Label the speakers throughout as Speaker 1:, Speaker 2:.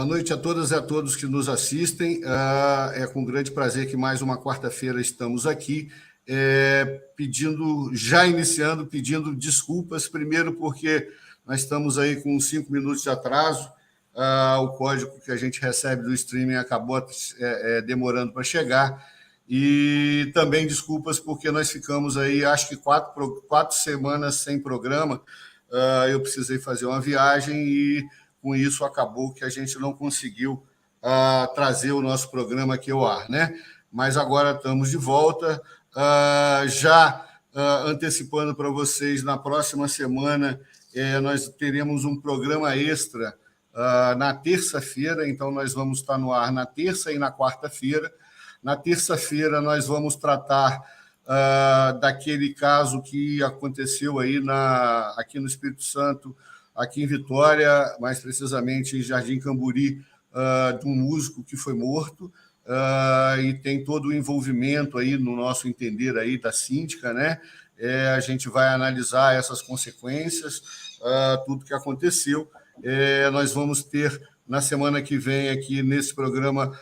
Speaker 1: Boa noite a todas e a todos que nos assistem. É com grande prazer que mais uma quarta-feira estamos aqui, pedindo desculpas, primeiro porque nós estamos aí com 5 minutos de atraso, o código que a gente recebe do streaming acabou demorando para chegar, e também desculpas porque nós ficamos aí, acho que 4 semanas sem programa. Eu precisei fazer uma viagem e, com isso, acabou que a gente não conseguiu trazer o nosso programa aqui ao ar, né? Mas agora estamos de volta, antecipando para vocês, na próxima semana nós teremos um programa extra na terça-feira, então nós vamos estar no ar na terça e na quarta-feira. Na terça-feira nós vamos tratar daquele caso que aconteceu aí aqui no Espírito Santo, aqui em Vitória, mais precisamente em Jardim Camburi, de um músico que foi morto, e tem todo o envolvimento aí, no nosso entender, aí, da síndica, né? A gente vai analisar essas consequências, tudo que aconteceu. Nós vamos ter, na semana que vem, aqui nesse programa,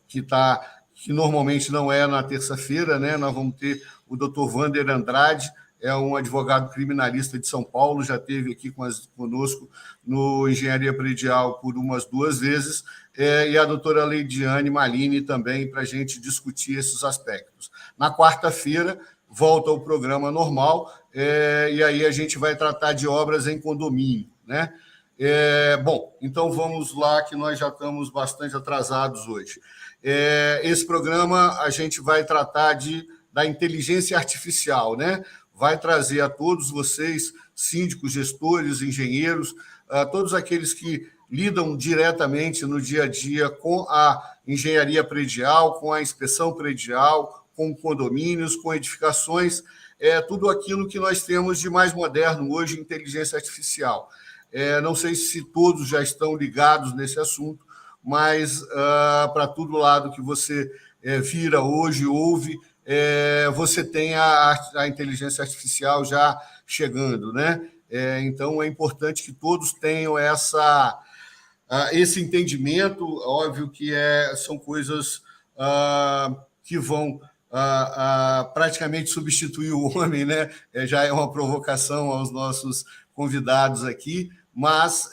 Speaker 1: que normalmente não é na terça-feira, né? Nós vamos ter o Dr. Wander Andrade, é um advogado criminalista de São Paulo, já esteve aqui conosco no Engenharia Predial por umas 2 vezes, e a doutora Leidiane Malini também, para a gente discutir esses aspectos. Na quarta-feira, volta ao programa normal, e aí a gente vai tratar de obras em condomínio, né? Bom, então vamos lá, que nós já estamos bastante atrasados hoje. Esse programa a gente vai tratar da inteligência artificial, né? Vai trazer a todos vocês, síndicos, gestores, engenheiros, todos aqueles que lidam diretamente no dia a dia com a engenharia predial, com a inspeção predial, com condomínios, com edificações, tudo aquilo que nós temos de mais moderno hoje em inteligência artificial. Não sei se todos já estão ligados nesse assunto, mas para todo lado que você vira hoje, ouve, você tem a inteligência artificial já chegando, né? Então, é importante que todos tenham esse entendimento. Óbvio que são coisas que vão praticamente substituir o homem, né? Já é uma provocação aos nossos convidados aqui, mas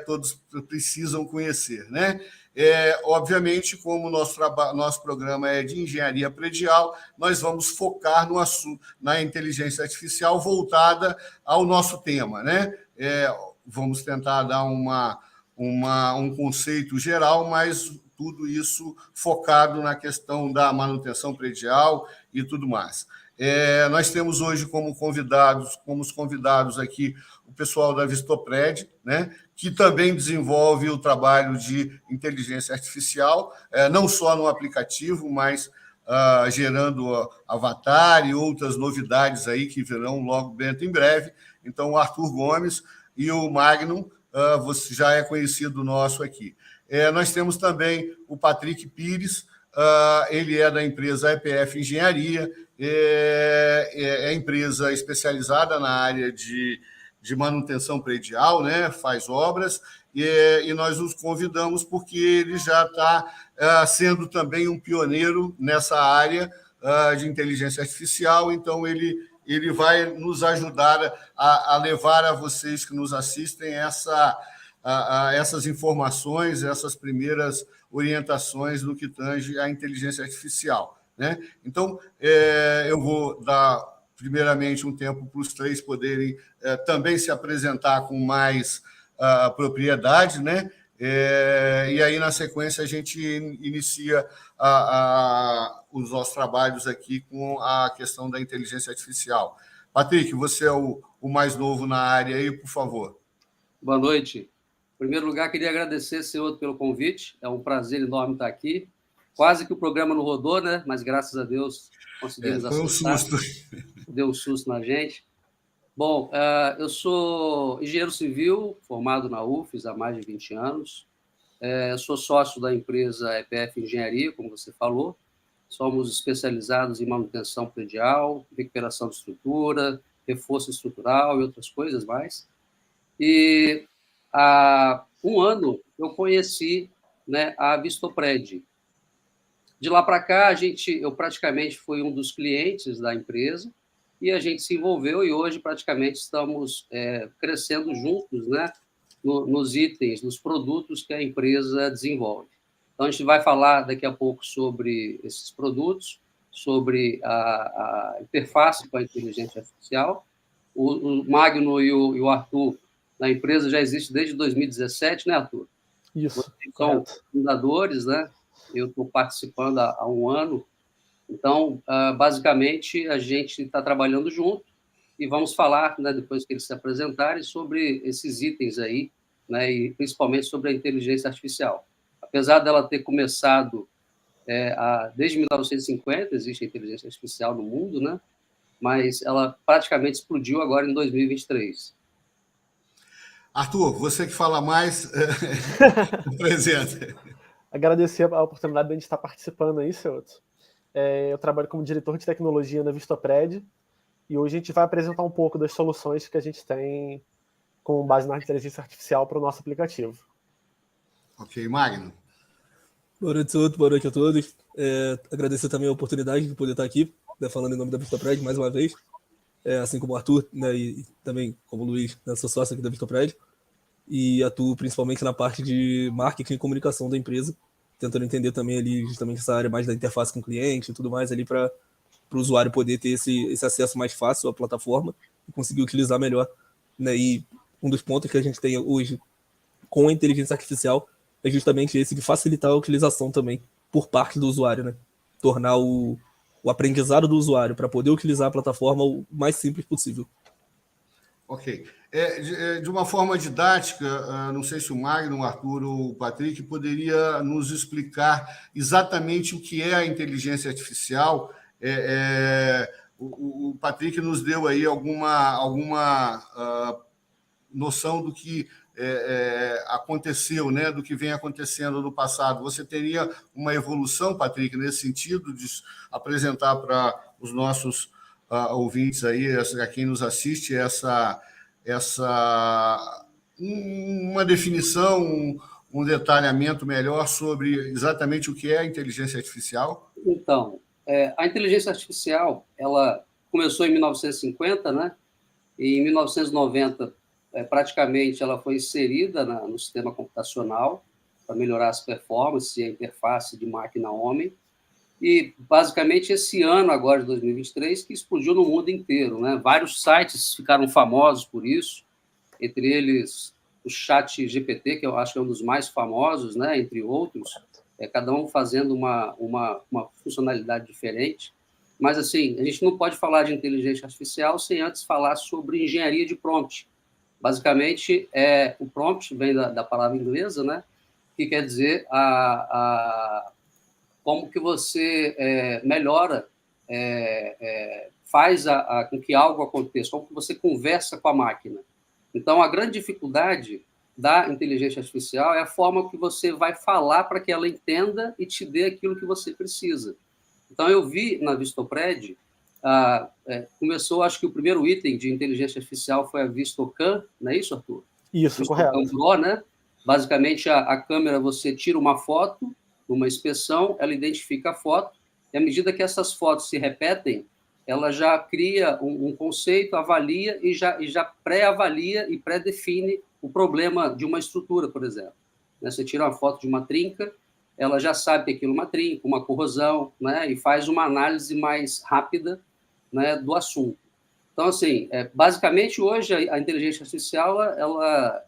Speaker 1: todos precisam conhecer, né? Obviamente, como o nosso programa é de engenharia predial, nós vamos focar no assunto, na inteligência artificial voltada ao nosso tema, né? Vamos tentar dar um conceito geral, mas tudo isso focado na questão da manutenção predial e tudo mais. Nós temos hoje como convidados aqui o pessoal da Vistopred, né, que também desenvolve o trabalho de inteligência artificial, não só no aplicativo, mas gerando avatar e outras novidades aí que virão logo dentro em breve. Então, o Arthur Gomes e o Magnum, você já é conhecido nosso aqui. Nós temos também o Patrick Pires, ele é da empresa EPF Engenharia, empresa especializada na área de manutenção predial, né? Faz obras, e nós os convidamos porque ele já está sendo também um pioneiro nessa área de inteligência artificial, então ele vai nos ajudar a levar a vocês que nos assistem essas informações, essas primeiras orientações no que tange à inteligência artificial, né? Então, eu vou dar, primeiramente, um tempo para os 3 poderem também se apresentar com mais propriedade, né? E aí, na sequência, a gente inicia os nossos trabalhos aqui com a questão da inteligência artificial. Patrick, você é o mais novo na área aí, por favor.
Speaker 2: Boa noite. Em primeiro lugar, queria agradecer, senhor, pelo convite. É um prazer enorme estar aqui. Quase que o programa não rodou, né? Mas, graças a Deus, conseguimos acertar.
Speaker 1: Foi um susto.
Speaker 2: Deu um susto na gente. Bom, eu sou engenheiro civil, formado na UFES há mais de 20 anos. Sou sócio da empresa EPF Engenharia, como você falou. Somos especializados em manutenção predial, recuperação de estrutura, reforço estrutural e outras coisas mais. E um ano, eu conheci, né, a Vistopred. De lá para cá, eu praticamente fui um dos clientes da empresa e a gente se envolveu e hoje praticamente estamos crescendo juntos, né, nos itens, nos produtos que a empresa desenvolve. Então, a gente vai falar daqui a pouco sobre esses produtos, sobre a interface com a inteligência artificial. O Magno e o Arthur, na empresa, já existe desde 2017, né, Arthur?
Speaker 3: Isso,
Speaker 2: Vocês são
Speaker 3: correto.
Speaker 2: fundadores, né? Eu estou participando há um ano. Então, basicamente, a gente está trabalhando junto e vamos falar, né, depois que eles se apresentarem, sobre esses itens aí, né, e principalmente sobre a inteligência artificial. Apesar dela ter começado desde 1950, existe a inteligência artificial no mundo, né, mas ela praticamente explodiu agora em 2023.
Speaker 1: Arthur, você que fala mais, apresenta.
Speaker 3: Agradecer a oportunidade de a gente estar participando aí, Celso. Eu trabalho como diretor de tecnologia na Vistopred e hoje a gente vai apresentar um pouco das soluções que a gente tem com base na inteligência artificial para o nosso aplicativo.
Speaker 1: Ok, Magno.
Speaker 4: Boa noite a todos. Agradecer também a oportunidade de poder estar aqui, né, falando em nome da Vistopred mais uma vez, assim como o Arthur, né, e também como o Luiz, né, sou sócio aqui da Vistopred, e atuo principalmente na parte de marketing e comunicação da empresa, tentando entender também ali justamente essa área mais da interface com o cliente e tudo mais ali para o usuário poder ter esse acesso mais fácil à plataforma e conseguir utilizar melhor, né? E um dos pontos que a gente tem hoje com a inteligência artificial é justamente esse de facilitar a utilização também por parte do usuário, né? Tornar o aprendizado do usuário para poder utilizar a plataforma o mais simples possível.
Speaker 1: Ok. De uma forma didática, não sei se o Magno, o Arthur ou o Patrick poderia nos explicar exatamente o que é a inteligência artificial. O Patrick nos deu aí alguma noção do que aconteceu, né, do que vem acontecendo no passado. Você teria uma evolução, Patrick, nesse sentido, de apresentar para os nossos ouvintes aí, a quem nos assiste, uma definição, um detalhamento melhor sobre exatamente o que é a inteligência artificial?
Speaker 2: Então, a inteligência artificial, ela começou em 1950, né? E em 1990, praticamente, ela foi inserida no sistema computacional para melhorar as performances e a interface de máquina-homem. E, basicamente, esse ano, agora de 2023, que explodiu no mundo inteiro, né? Vários sites ficaram famosos por isso, entre eles o ChatGPT, que eu acho que é um dos mais famosos, né? Entre outros, cada um fazendo uma funcionalidade diferente. Mas, assim, a gente não pode falar de inteligência artificial sem antes falar sobre engenharia de prompt. Basicamente, o prompt vem da palavra inglesa, né? Que quer dizer como que você melhora, faz com que algo aconteça, como que você conversa com a máquina. Então, a grande dificuldade da inteligência artificial é a forma que você vai falar para que ela entenda e te dê aquilo que você precisa. Então, eu vi na Vistopred, começou, acho que o primeiro item de inteligência artificial foi a Vistocan, não é isso, Arthur?
Speaker 3: Isso,
Speaker 2: Vistocan
Speaker 3: correto.
Speaker 2: Pro, né? Basicamente, a câmera, você tira uma foto, numa inspeção, ela identifica a foto, e à medida que essas fotos se repetem, ela já cria um conceito, avalia e já pré-avalia e pré-define o problema de uma estrutura, por exemplo. Você tira uma foto de uma trinca, ela já sabe que aquilo é uma trinca, uma corrosão, né, e faz uma análise mais rápida, né, do assunto. Então, assim, basicamente, hoje, a inteligência artificial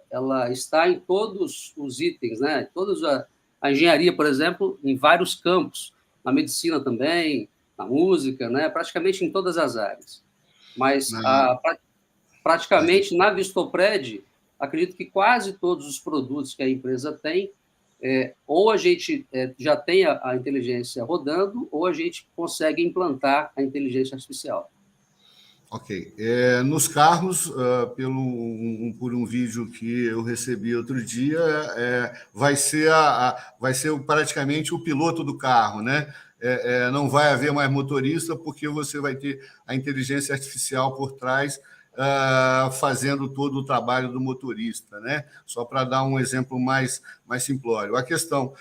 Speaker 2: ela está em todos os itens, né? Todos a engenharia, por exemplo, em vários campos, na medicina também, na música, né? Praticamente em todas as áreas. Mas, praticamente, na Vistopred, acredito que quase todos os produtos que a empresa tem, ou a gente já tem a inteligência rodando, ou a gente consegue implantar a inteligência artificial.
Speaker 1: Ok. Nos carros, por um vídeo que eu recebi outro dia, vai ser praticamente o piloto do carro, né? Não vai haver mais motorista, porque você vai ter a inteligência artificial por trás, fazendo todo o trabalho do motorista, né? Só para dar um exemplo mais simplório. A questão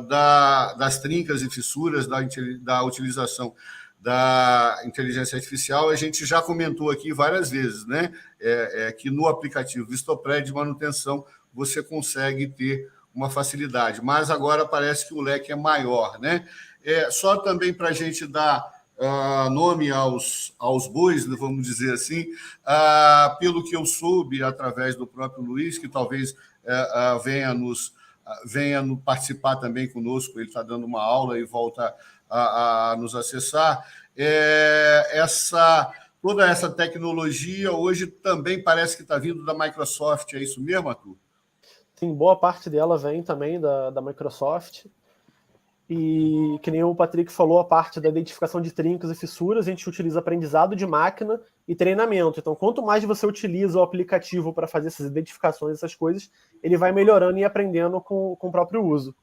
Speaker 1: das trincas e fissuras, da utilização da inteligência artificial, a gente já comentou aqui várias vezes, né? Que no aplicativo Vistopred de manutenção você consegue ter uma facilidade, mas agora parece que o leque é maior, né? Só também para a gente dar nome aos bois, vamos dizer assim, pelo que eu soube através do próprio Luiz, que talvez venha participar também conosco, ele está dando uma aula e volta a nos acessar. Toda essa tecnologia hoje também parece que está vindo da Microsoft, é isso mesmo, Arthur?
Speaker 3: Sim, boa parte dela vem também da Microsoft. E, que nem o Patrick falou, a parte da identificação de trincas e fissuras, a gente utiliza aprendizado de máquina e treinamento. Então, quanto mais você utiliza o aplicativo para fazer essas identificações, essas coisas, ele vai melhorando e aprendendo com o próprio uso.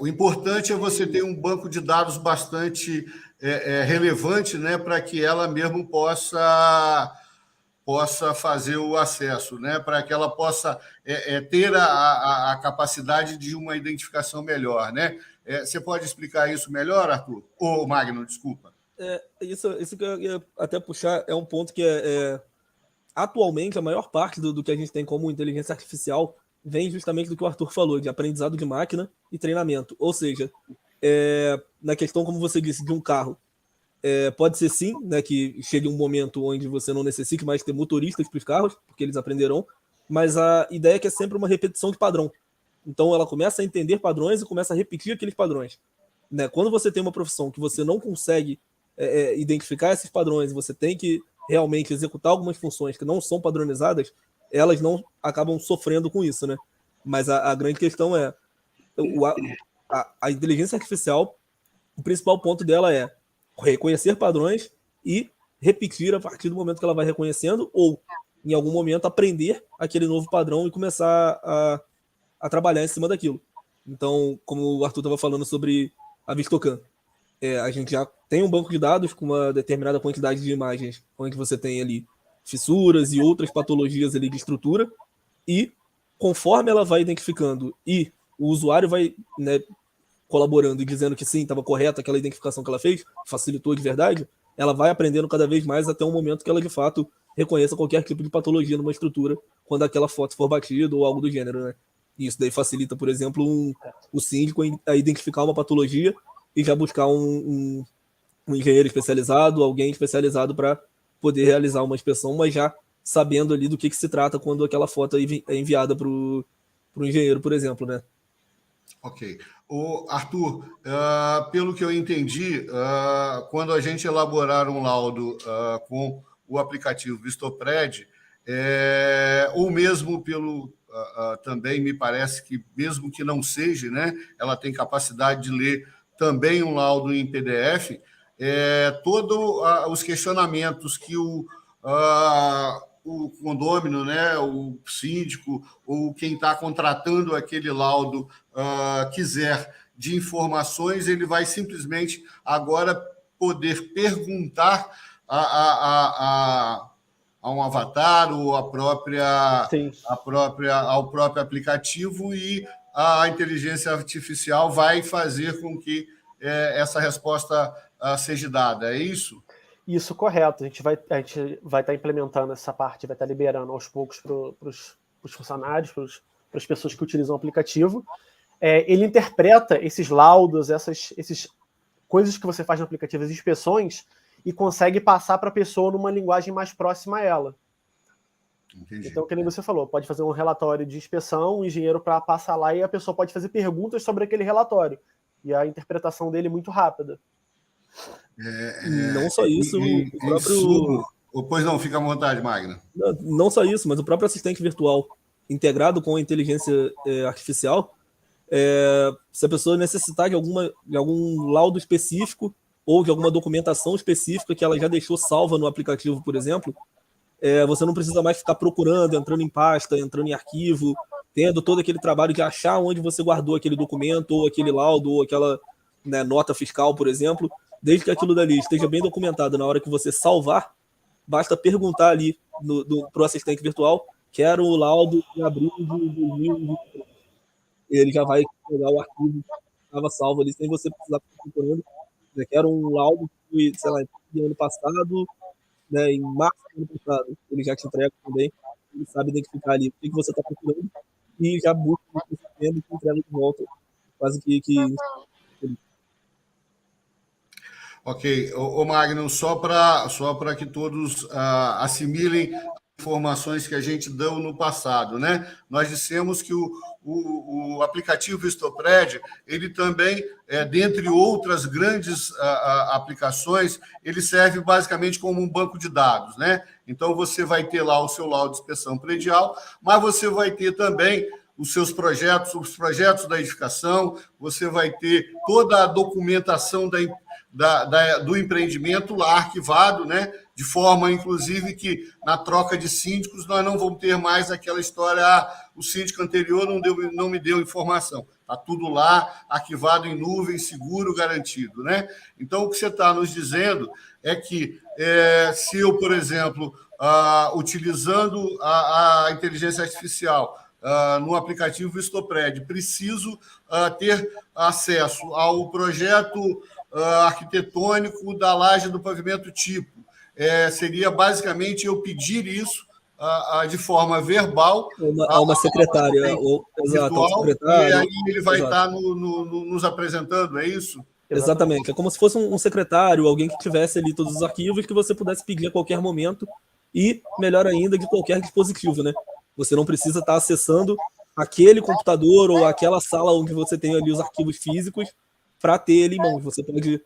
Speaker 1: O importante é você ter um banco de dados bastante relevante, né, para que ela mesmo possa fazer o acesso, né, para que ela possa ter a capacidade de uma identificação melhor, né? Você pode explicar isso melhor, Arthur? Ou Magno, desculpa.
Speaker 4: Isso que eu ia até puxar é um ponto que atualmente a maior parte do que a gente tem como inteligência artificial vem justamente do que o Arthur falou, de aprendizado de máquina e treinamento. Ou seja, na questão, como você disse, de um carro, pode ser sim, né, que chegue um momento onde você não necessite mais ter motoristas para os carros, porque eles aprenderão, mas a ideia é que é sempre uma repetição de padrão. Então ela começa a entender padrões e começa a repetir aqueles padrões. Né? Quando você tem uma profissão que você não consegue identificar esses padrões, você tem que realmente executar algumas funções que não são padronizadas, elas não acabam sofrendo com isso, né? Mas a grande questão é a inteligência artificial, o principal ponto dela é reconhecer padrões e repetir a partir do momento que ela vai reconhecendo, ou em algum momento aprender aquele novo padrão e começar a trabalhar em cima daquilo. Então, como o Arthur estava falando sobre a Vistocan, a gente já tem um banco de dados com uma determinada quantidade de imagens, onde você tem ali fissuras e outras patologias ali de estrutura, e conforme ela vai identificando e o usuário vai, né, colaborando e dizendo que sim, estava correta aquela identificação que ela fez, facilitou de verdade, ela vai aprendendo cada vez mais até um momento que ela de fato reconheça qualquer tipo de patologia numa estrutura quando aquela foto for batida ou algo do gênero, né? E isso daí facilita, por exemplo, o síndico a identificar uma patologia e já buscar um engenheiro especializado, alguém especializado para poder realizar uma inspeção, mas já sabendo ali do que se trata quando aquela foto é enviada para o engenheiro, por exemplo, né?
Speaker 1: Ok. Arthur, pelo que eu entendi, quando a gente elaborar um laudo com o aplicativo Vistopred, ou mesmo também me parece que, mesmo que não seja, né, ela tem capacidade de ler também um laudo em PDF, todos os questionamentos que o condômino, né, o síndico ou quem está contratando aquele laudo quiser de informações, ele vai simplesmente agora poder perguntar a um avatar ou ao próprio aplicativo, e a inteligência artificial vai fazer com que essa resposta seja dada. É isso?
Speaker 3: Isso, correto. A gente vai estar implementando essa parte, vai estar liberando aos poucos para os funcionários, para as pessoas que utilizam o aplicativo. Ele interpreta esses laudos, essas coisas que você faz no aplicativo, as inspeções, e consegue passar para a pessoa numa linguagem mais próxima a ela. Entendi. Então, como você falou, pode fazer um relatório de inspeção, o engenheiro passa lá e a pessoa pode fazer perguntas sobre aquele relatório. E a interpretação dele é muito rápida.
Speaker 4: Não só isso, o próprio...
Speaker 1: Pois não, fica à vontade, Magno.
Speaker 4: Não só isso, mas o próprio assistente virtual integrado com a inteligência artificial, se a pessoa necessitar de algum laudo específico ou de alguma documentação específica que ela já deixou salva no aplicativo, por exemplo, você não precisa mais ficar procurando, entrando em pasta, entrando em arquivo, tendo todo aquele trabalho de achar onde você guardou aquele documento, ou aquele laudo, ou aquela, né, nota fiscal, por exemplo. Desde que aquilo dali esteja bem documentado na hora que você salvar, basta perguntar ali para o assistente virtual, quero o laudo de abril de 2023. Ele já vai pegar o arquivo que estava salvo ali, sem você precisar ficar procurando. Eu quero um laudo que, sei lá, no ano passado, né, em março do ano passado. Ele já te entrega também, ele sabe identificar ali o que você está procurando e já busca o sistema e te entrega de volta. Quase que...
Speaker 1: Ok. Ô Magno, só para que todos assimilem informações que a gente deu no passado, né? Nós dissemos que o aplicativo Vistopred, ele também, dentre outras grandes aplicações, ele serve basicamente como um banco de dados, né? Então, você vai ter lá o seu laudo de inspeção predial, mas você vai ter também os seus projetos, os projetos da edificação, você vai ter toda a documentação do empreendimento lá arquivado, né? De forma, inclusive, que na troca de síndicos nós não vamos ter mais aquela história, o síndico anterior não me deu informação. Está tudo lá, arquivado em nuvem, seguro, garantido, né? Então, o que você está nos dizendo é que se eu, por exemplo, utilizando a inteligência artificial no aplicativo Vistopred, preciso ter acesso ao projeto arquitetônico da laje do pavimento tipo. Seria basicamente eu pedir isso de forma verbal
Speaker 4: a uma secretária,
Speaker 1: virtual,
Speaker 4: secretário,
Speaker 1: e aí ele vai estar nos apresentando, é isso?
Speaker 4: Exatamente. É como se fosse um secretário, alguém que tivesse ali todos os arquivos que você pudesse pedir a qualquer momento e, melhor ainda, de qualquer dispositivo, né? Você não precisa estar acessando aquele computador ou aquela sala onde você tem ali os arquivos físicos para ter ele em mãos. Você pode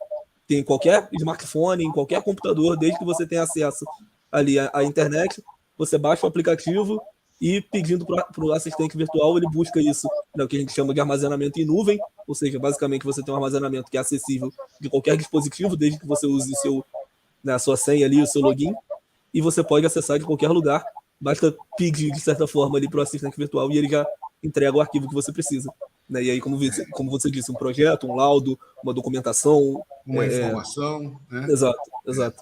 Speaker 4: ter em qualquer smartphone, em qualquer computador, desde que você tenha acesso ali à internet, você baixa o aplicativo e pedindo para o assistente virtual, ele busca isso, né, o que a gente chama de armazenamento em nuvem, ou seja, basicamente você tem um armazenamento que é acessível de qualquer dispositivo, desde que você use a sua senha ali, o seu login, e você pode acessar de qualquer lugar, basta pedir, de certa forma, ali para o assistente virtual e ele já entrega o arquivo que você precisa. Né? E aí, como você disse, um projeto, um laudo, uma documentação...
Speaker 1: Uma informação. Né?
Speaker 4: Exato.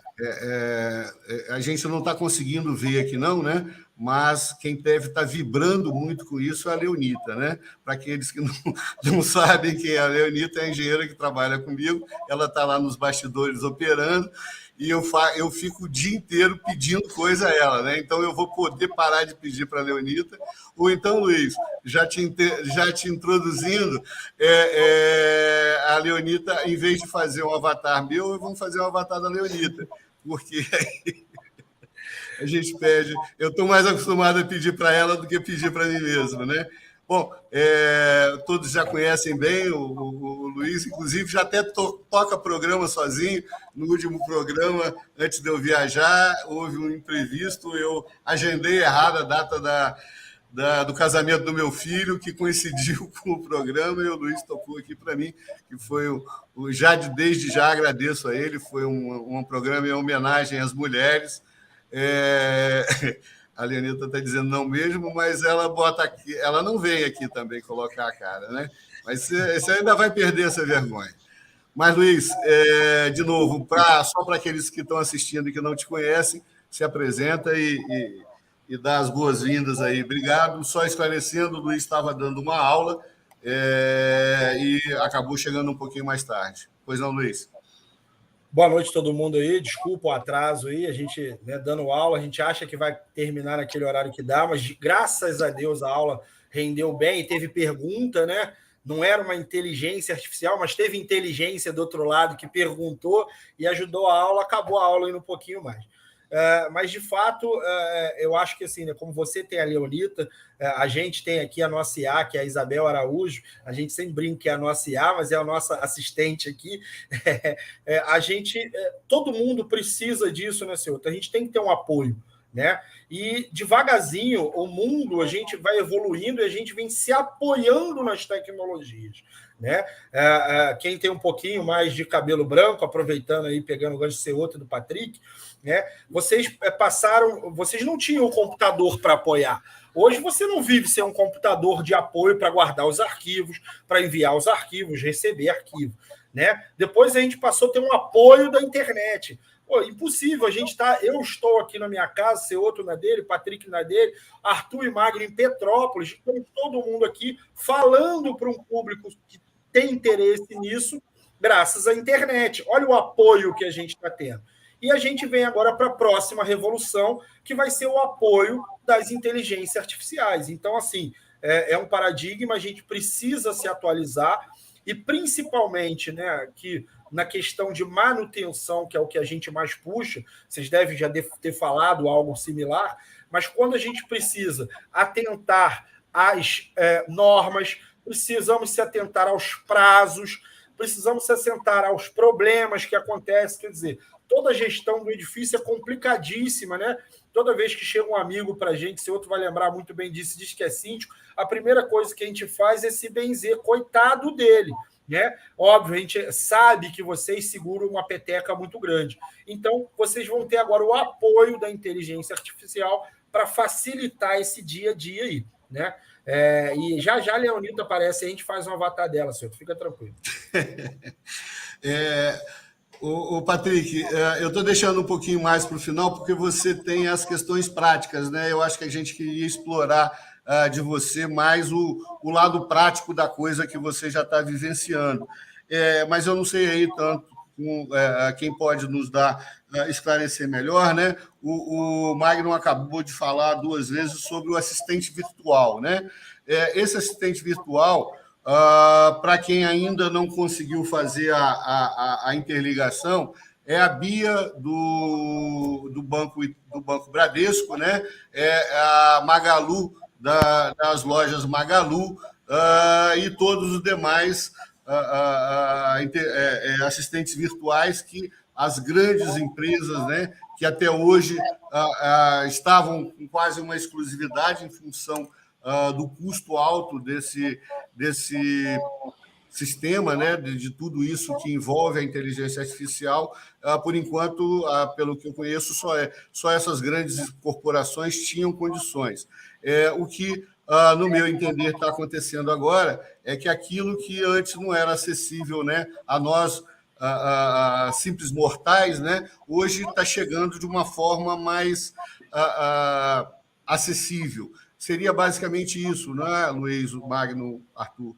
Speaker 1: A gente não está conseguindo ver aqui, não, né? Mas quem deve estar vibrando muito com isso é a Leonita, né? Para aqueles que não sabem quem é a Leonita, é a engenheira que trabalha comigo, ela está lá nos bastidores operando, e eu fico o dia inteiro pedindo coisa a ela, né? Então eu vou poder parar de pedir para a Leonita. Ou então, Luiz, já te introduzindo, a Leonita, em vez de fazer um avatar meu, vamos fazer um avatar da Leonita, porque aí a gente pede. Eu estou mais acostumado a pedir para ela do que pedir para mim mesmo, né? Bom, todos já conhecem bem o Luiz, inclusive já até toca programa sozinho. No último programa, antes de eu viajar, houve um imprevisto, eu agendei errado a data do casamento do meu filho, que coincidiu com o programa, e o Luiz tocou aqui para mim, que foi desde já agradeço a ele, foi um programa em homenagem às mulheres. A Leonita está dizendo não mesmo, mas ela bota aqui, ela não vem aqui também colocar a cara, né? Mas você ainda vai perder essa vergonha. Mas, Luiz, de novo, só para aqueles que estão assistindo e que não te conhecem, se apresenta e dá as boas-vindas aí. Obrigado. Só esclarecendo, o Luiz estava dando uma aula e acabou chegando um pouquinho mais tarde. Pois não, Luiz?
Speaker 5: Boa noite a todo mundo aí, desculpa o atraso aí, a gente dando aula, a gente acha que vai terminar naquele horário que dá, mas graças a Deus a aula rendeu bem e teve pergunta, né? Não era uma inteligência artificial, mas teve inteligência do outro lado que perguntou e ajudou a aula, acabou a aula indo um pouquinho mais. Mas, de fato, eu acho que, assim, né, como você tem a Leonita, a gente tem aqui a nossa IA, que é a Isabel Araújo, a gente sempre brinca que é a nossa IA, mas é a nossa assistente aqui. Todo mundo precisa disso, né, senhor? A gente tem que ter um apoio, né? E, devagarzinho, o mundo, a gente vai evoluindo e a gente vem se apoiando nas tecnologias, né? Quem tem um pouquinho mais de cabelo branco, aproveitando aí, pegando o gancho de ser outro do Patrick, né? Vocês não tinham um computador para apoiar. Hoje você não vive sem um computador de apoio para guardar os arquivos, para enviar os arquivos, receber arquivo, né? Depois a gente passou a ter um apoio da internet. Pô, impossível, eu estou aqui na minha casa, ser outro na dele, Patrick na dele, Arthur e Magno em Petrópolis, estamos todo mundo aqui falando para um público que tem interesse nisso, graças à internet. Olha o apoio que a gente está tendo. E a gente vem agora para a próxima revolução, que vai ser o apoio das inteligências artificiais. Então, assim, é um paradigma, a gente precisa se atualizar, e principalmente, né, que na questão de manutenção, que é o que a gente mais puxa, vocês devem já ter falado algo similar, mas quando a gente precisa atentar às normas, precisamos se atentar aos prazos, precisamos se atentar aos problemas que acontecem, quer dizer, toda a gestão do edifício é complicadíssima, né? Toda vez que chega um amigo para a gente, se outro vai lembrar muito bem disso, diz que é síndico, a primeira coisa que a gente faz é se benzer, coitado dele, né? Óbvio, a gente sabe que vocês seguram uma peteca muito grande. Então, vocês vão ter agora o apoio da inteligência artificial para facilitar esse dia a dia aí, né? E já a Leonida aparece, a gente faz um avatar dela, senhor, fica tranquilo.
Speaker 1: O Patrick, eu estou deixando um pouquinho mais para o final, porque você tem as questões práticas, né? Eu acho que a gente queria explorar de você mais o lado prático da coisa que você já está vivenciando. Mas eu não sei aí tanto quem pode nos esclarecer melhor, né? O Magno acabou de falar 2 vezes sobre o assistente virtual, né? Esse assistente virtual, para quem ainda não conseguiu fazer a interligação, é a Bia do Banco Bradesco, né? É a Magalu das lojas Magalu e todos os demais assistentes virtuais que as grandes empresas, né, que até hoje estavam com quase uma exclusividade em função do custo alto desse sistema, né, de tudo isso que envolve a inteligência artificial. Por enquanto, pelo que eu conheço, só essas grandes corporações tinham condições. O que, no meu entender, está acontecendo agora é que aquilo que antes não era acessível, né, a nós, simples mortais, né, hoje está chegando de uma forma mais acessível. Seria basicamente isso, né, Luiz, Magno, Arthur?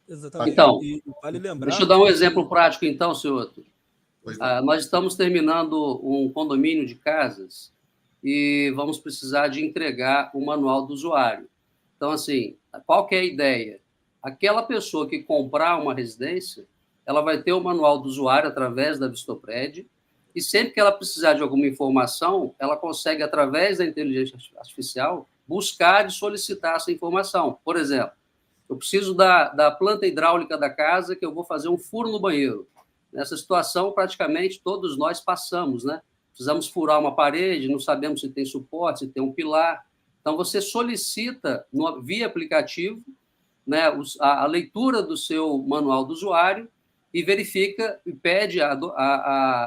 Speaker 4: Exatamente.
Speaker 2: Então,
Speaker 4: e vale lembrar...
Speaker 2: deixa eu dar um exemplo prático, então, senhor. Nós estamos terminando um condomínio de casas e vamos precisar de entregar o manual do usuário. Então, assim, qual que é a ideia? Aquela pessoa que comprar uma residência, ela vai ter o manual do usuário através da Vistopred, e sempre que ela precisar de alguma informação, ela consegue, através da inteligência artificial, buscar e solicitar essa informação. Por exemplo, eu preciso da planta hidráulica da casa, que eu vou fazer um furo no banheiro. Nessa situação, praticamente todos nós passamos, né? Precisamos furar uma parede, não sabemos se tem suporte, se tem um pilar. Então, você solicita, via aplicativo, né, a leitura do seu manual do usuário e verifica e pede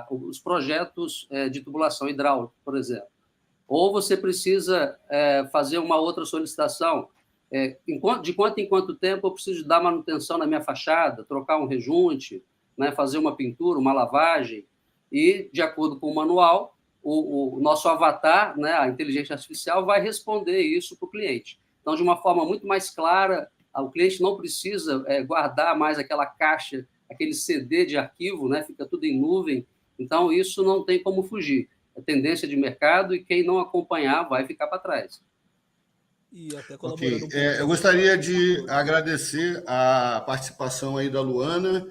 Speaker 2: os projetos de tubulação hidráulica, por exemplo. Ou você precisa fazer uma outra solicitação. De quanto em quanto tempo eu preciso dar manutenção na minha fachada, trocar um rejunte, né, fazer uma pintura, uma lavagem, e, de acordo com o manual, o nosso avatar, né, a inteligência artificial, vai responder isso para o cliente. Então, de uma forma muito mais clara, o cliente não precisa guardar mais aquela caixa, aquele CD de arquivo, né, fica tudo em nuvem. Então, isso não tem como fugir. É tendência de mercado e quem não acompanhar vai ficar para trás.
Speaker 4: E até colaborando
Speaker 1: eu gostaria de agradecer a participação aí da Luana,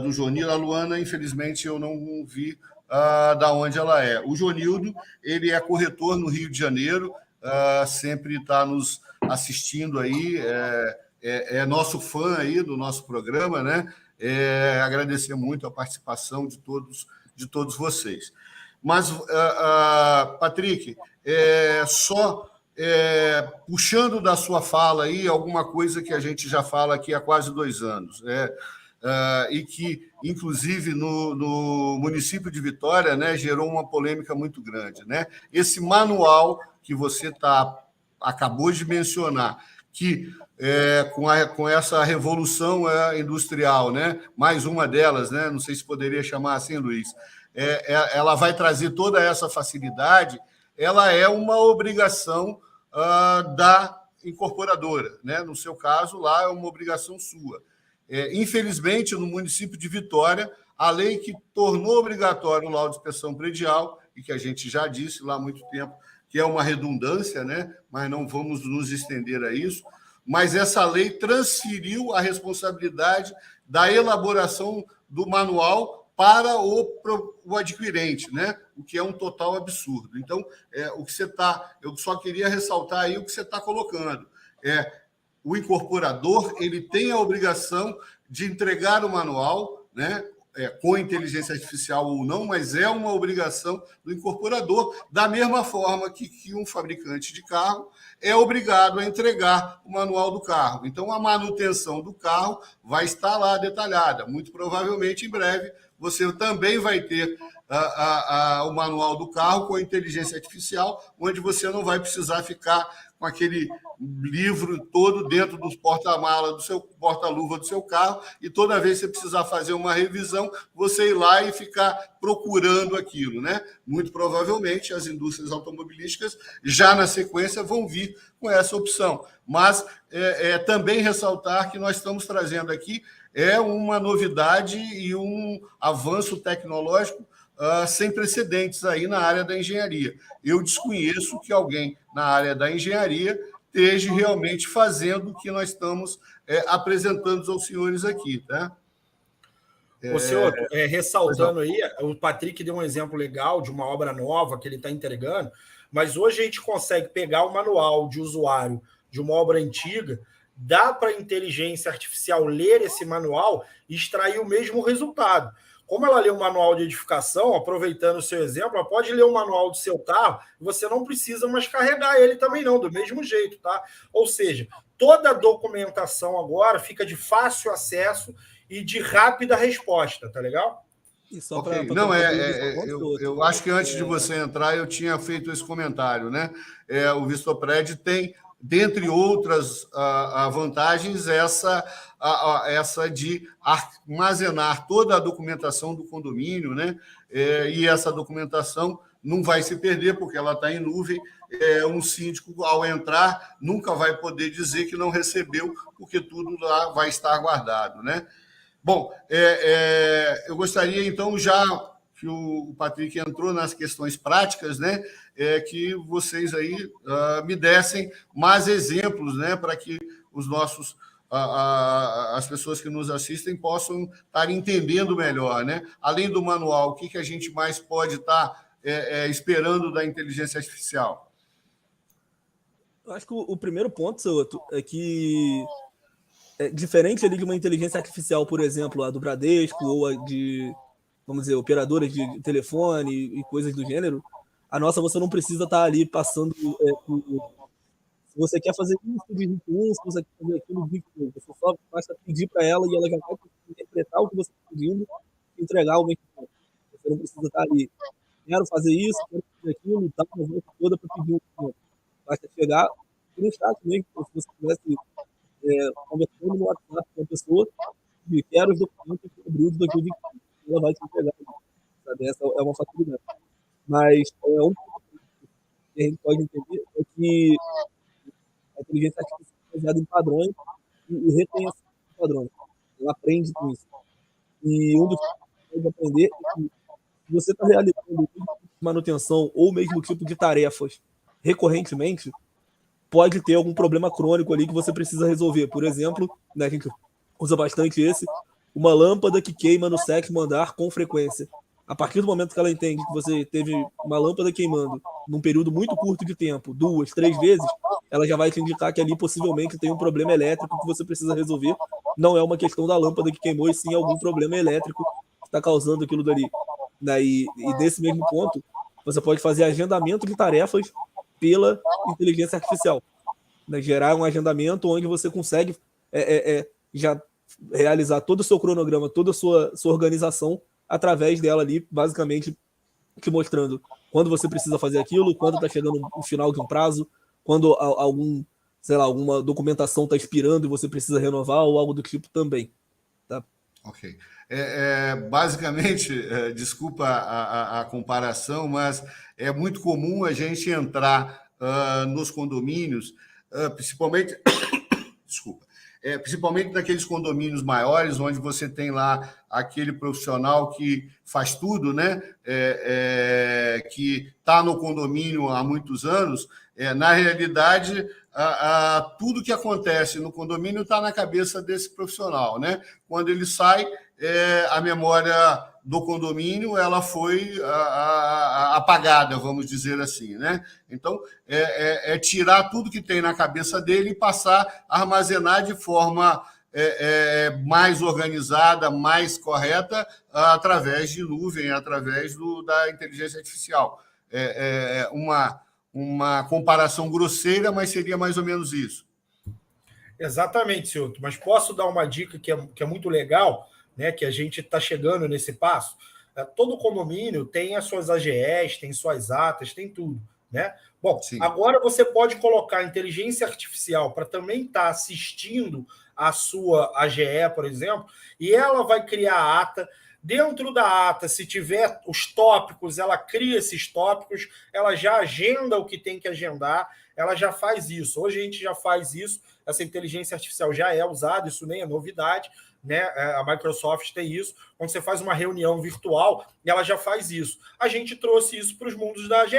Speaker 1: do Jonildo. A Luana, infelizmente, eu não vi da onde ela é. O Jonildo, ele é corretor no Rio de Janeiro, sempre está nos assistindo aí, é nosso fã aí do nosso programa, né? Agradecer muito a participação de todos vocês. Mas, Patrick, puxando da sua fala aí alguma coisa que a gente já fala aqui há quase 2 anos, e que, inclusive, no município de Vitória, né, gerou uma polêmica muito grande, né? Esse manual que você acabou de mencionar, que com essa revolução industrial, né, mais uma delas, né, não sei se poderia chamar assim, Luiz, ela vai trazer toda essa facilidade, ela é uma obrigação da incorporadora, né? No seu caso, lá é uma obrigação sua. Infelizmente, no município de Vitória, a lei que tornou obrigatório o laudo de inspeção predial, e que a gente já disse lá há muito tempo, que é uma redundância, né? Mas não vamos nos estender a isso, mas essa lei transferiu a responsabilidade da elaboração do manual para o adquirente, né? O que é um total absurdo. Então, o que você está... Eu só queria ressaltar aí o que você está colocando. O incorporador ele tem a obrigação de entregar o manual, né? Com inteligência artificial ou não, mas é uma obrigação do incorporador, da mesma forma que um fabricante de carro é obrigado a entregar o manual do carro. Então, a manutenção do carro vai estar lá detalhada. Muito provavelmente, em breve, você também vai ter o manual do carro com inteligência artificial, onde você não vai precisar ficar com aquele livro todo dentro dos porta-mala do seu porta-luva do seu carro, e toda vez que você precisar fazer uma revisão, você ir lá e ficar procurando aquilo, né? Muito provavelmente as indústrias automobilísticas já na sequência vão vir com essa opção. Mas também ressaltar que nós estamos trazendo aqui uma novidade e um avanço tecnológico sem precedentes aí na área da engenharia. Eu desconheço que alguém na área da engenharia esteja realmente fazendo o que nós estamos apresentando aos senhores aqui, tá?
Speaker 5: Senhor, ressaltando aí, o Patrick deu um exemplo legal de uma obra nova que ele está entregando, mas hoje a gente consegue pegar o manual de usuário de uma obra antiga, dá para a inteligência artificial ler esse manual e extrair o mesmo resultado. Como ela lê o manual de edificação, aproveitando o seu exemplo, ela pode ler o manual do seu carro e você não precisa mais carregar ele também não, do mesmo jeito, tá? Ou seja, toda a documentação agora fica de fácil acesso e de rápida resposta, tá legal?
Speaker 4: E só
Speaker 1: Okay.
Speaker 4: pra
Speaker 1: Não, eu acho que antes de você entrar, eu tinha feito esse comentário, né? O Vistopred tem, dentre outras vantagens, essa de armazenar toda a documentação do condomínio, né? E essa documentação não vai se perder, porque ela está em nuvem. Um síndico, ao entrar, nunca vai poder dizer que não recebeu, porque tudo lá vai estar guardado, né? Bom, eu gostaria, então, já que o Patrick entrou nas questões práticas, né, que vocês aí me dessem mais exemplos, né, para que os nossos as pessoas que nos assistem possam estar entendendo melhor, né? Além do manual, o que a gente mais pode estar esperando da inteligência artificial?
Speaker 4: Eu acho que o primeiro ponto, seu Otto, é que diferente ali de uma inteligência artificial, por exemplo, a do Bradesco ou a de, vamos dizer, operadoras de telefone e coisas do gênero, a nossa você não precisa estar ali passando... se você quer fazer isso, digite 1, se você quer fazer aquilo, digite 2. Você só basta pedir para ela e ela já vai interpretar o que você está pedindo e entregar ao mesmo tempo. Você não precisa estar ali, quero fazer isso, quero fazer aquilo, tá com a volta toda para pedir um documento. Basta chegar no chat mesmo, como se você estivesse conversando no WhatsApp com a pessoa e quero os documentos que abriu de 2020. Ela vai te entregar. Sabe? Essa é uma facilidade. Mas um ponto que a gente pode entender é que a inteligência artificial é baseada em padrões e reconhece padrões. Ela aprende com isso. E um dos que pode aprender é que se você está realizando o mesmo tipo de manutenção ou o mesmo tipo de tarefas recorrentemente, pode ter algum problema crônico ali que você precisa resolver. Por exemplo, né, a gente usa bastante uma lâmpada que queima no 7º andar com frequência. A partir do momento que ela entende que você teve uma lâmpada queimando num período muito curto de tempo, 2, 3 vezes, ela já vai te indicar que ali possivelmente tem um problema elétrico que você precisa resolver. Não é uma questão da lâmpada que queimou, e sim algum problema elétrico que está causando aquilo dali. E desse mesmo ponto, você pode fazer agendamento de tarefas pela inteligência artificial. Né? Gerar um agendamento onde você consegue já realizar todo o seu cronograma, toda a sua organização através dela ali, basicamente te mostrando quando você precisa fazer aquilo, quando está chegando o final de um prazo, quando alguma documentação está expirando e você precisa renovar ou algo do tipo também. Tá?
Speaker 1: Ok. Basicamente, desculpa a comparação, mas é muito comum a gente entrar nos condomínios, principalmente, desculpa, principalmente naqueles condomínios maiores, onde você tem lá aquele profissional que faz tudo, né? Que está no condomínio há muitos anos. Na realidade, tudo que acontece no condomínio está na cabeça desse profissional, né? Quando ele sai, a memória do condomínio ela foi apagada, vamos dizer assim, né? Então, tirar tudo que tem na cabeça dele e passar a armazenar de forma mais organizada, mais correta, através de nuvem, através da inteligência artificial. Uma comparação grosseira, mas seria mais ou menos isso.
Speaker 5: Exatamente, Silvio. Mas posso dar uma dica que é muito legal, né, que a gente está chegando nesse passo? Todo condomínio tem as suas AGEs, tem suas atas, tem tudo, né? Bom, sim. Agora você pode colocar inteligência artificial para também estar assistindo a sua AGE, por exemplo, e ela vai criar a ata. Dentro da ata, se tiver os tópicos, ela cria esses tópicos, ela já agenda o que tem que agendar, ela já faz isso. Hoje a gente já faz isso, essa inteligência artificial já é usada, isso nem é novidade, né? A Microsoft tem isso. Quando você faz uma reunião virtual, ela já faz isso. A gente trouxe isso para os mundos da AGE,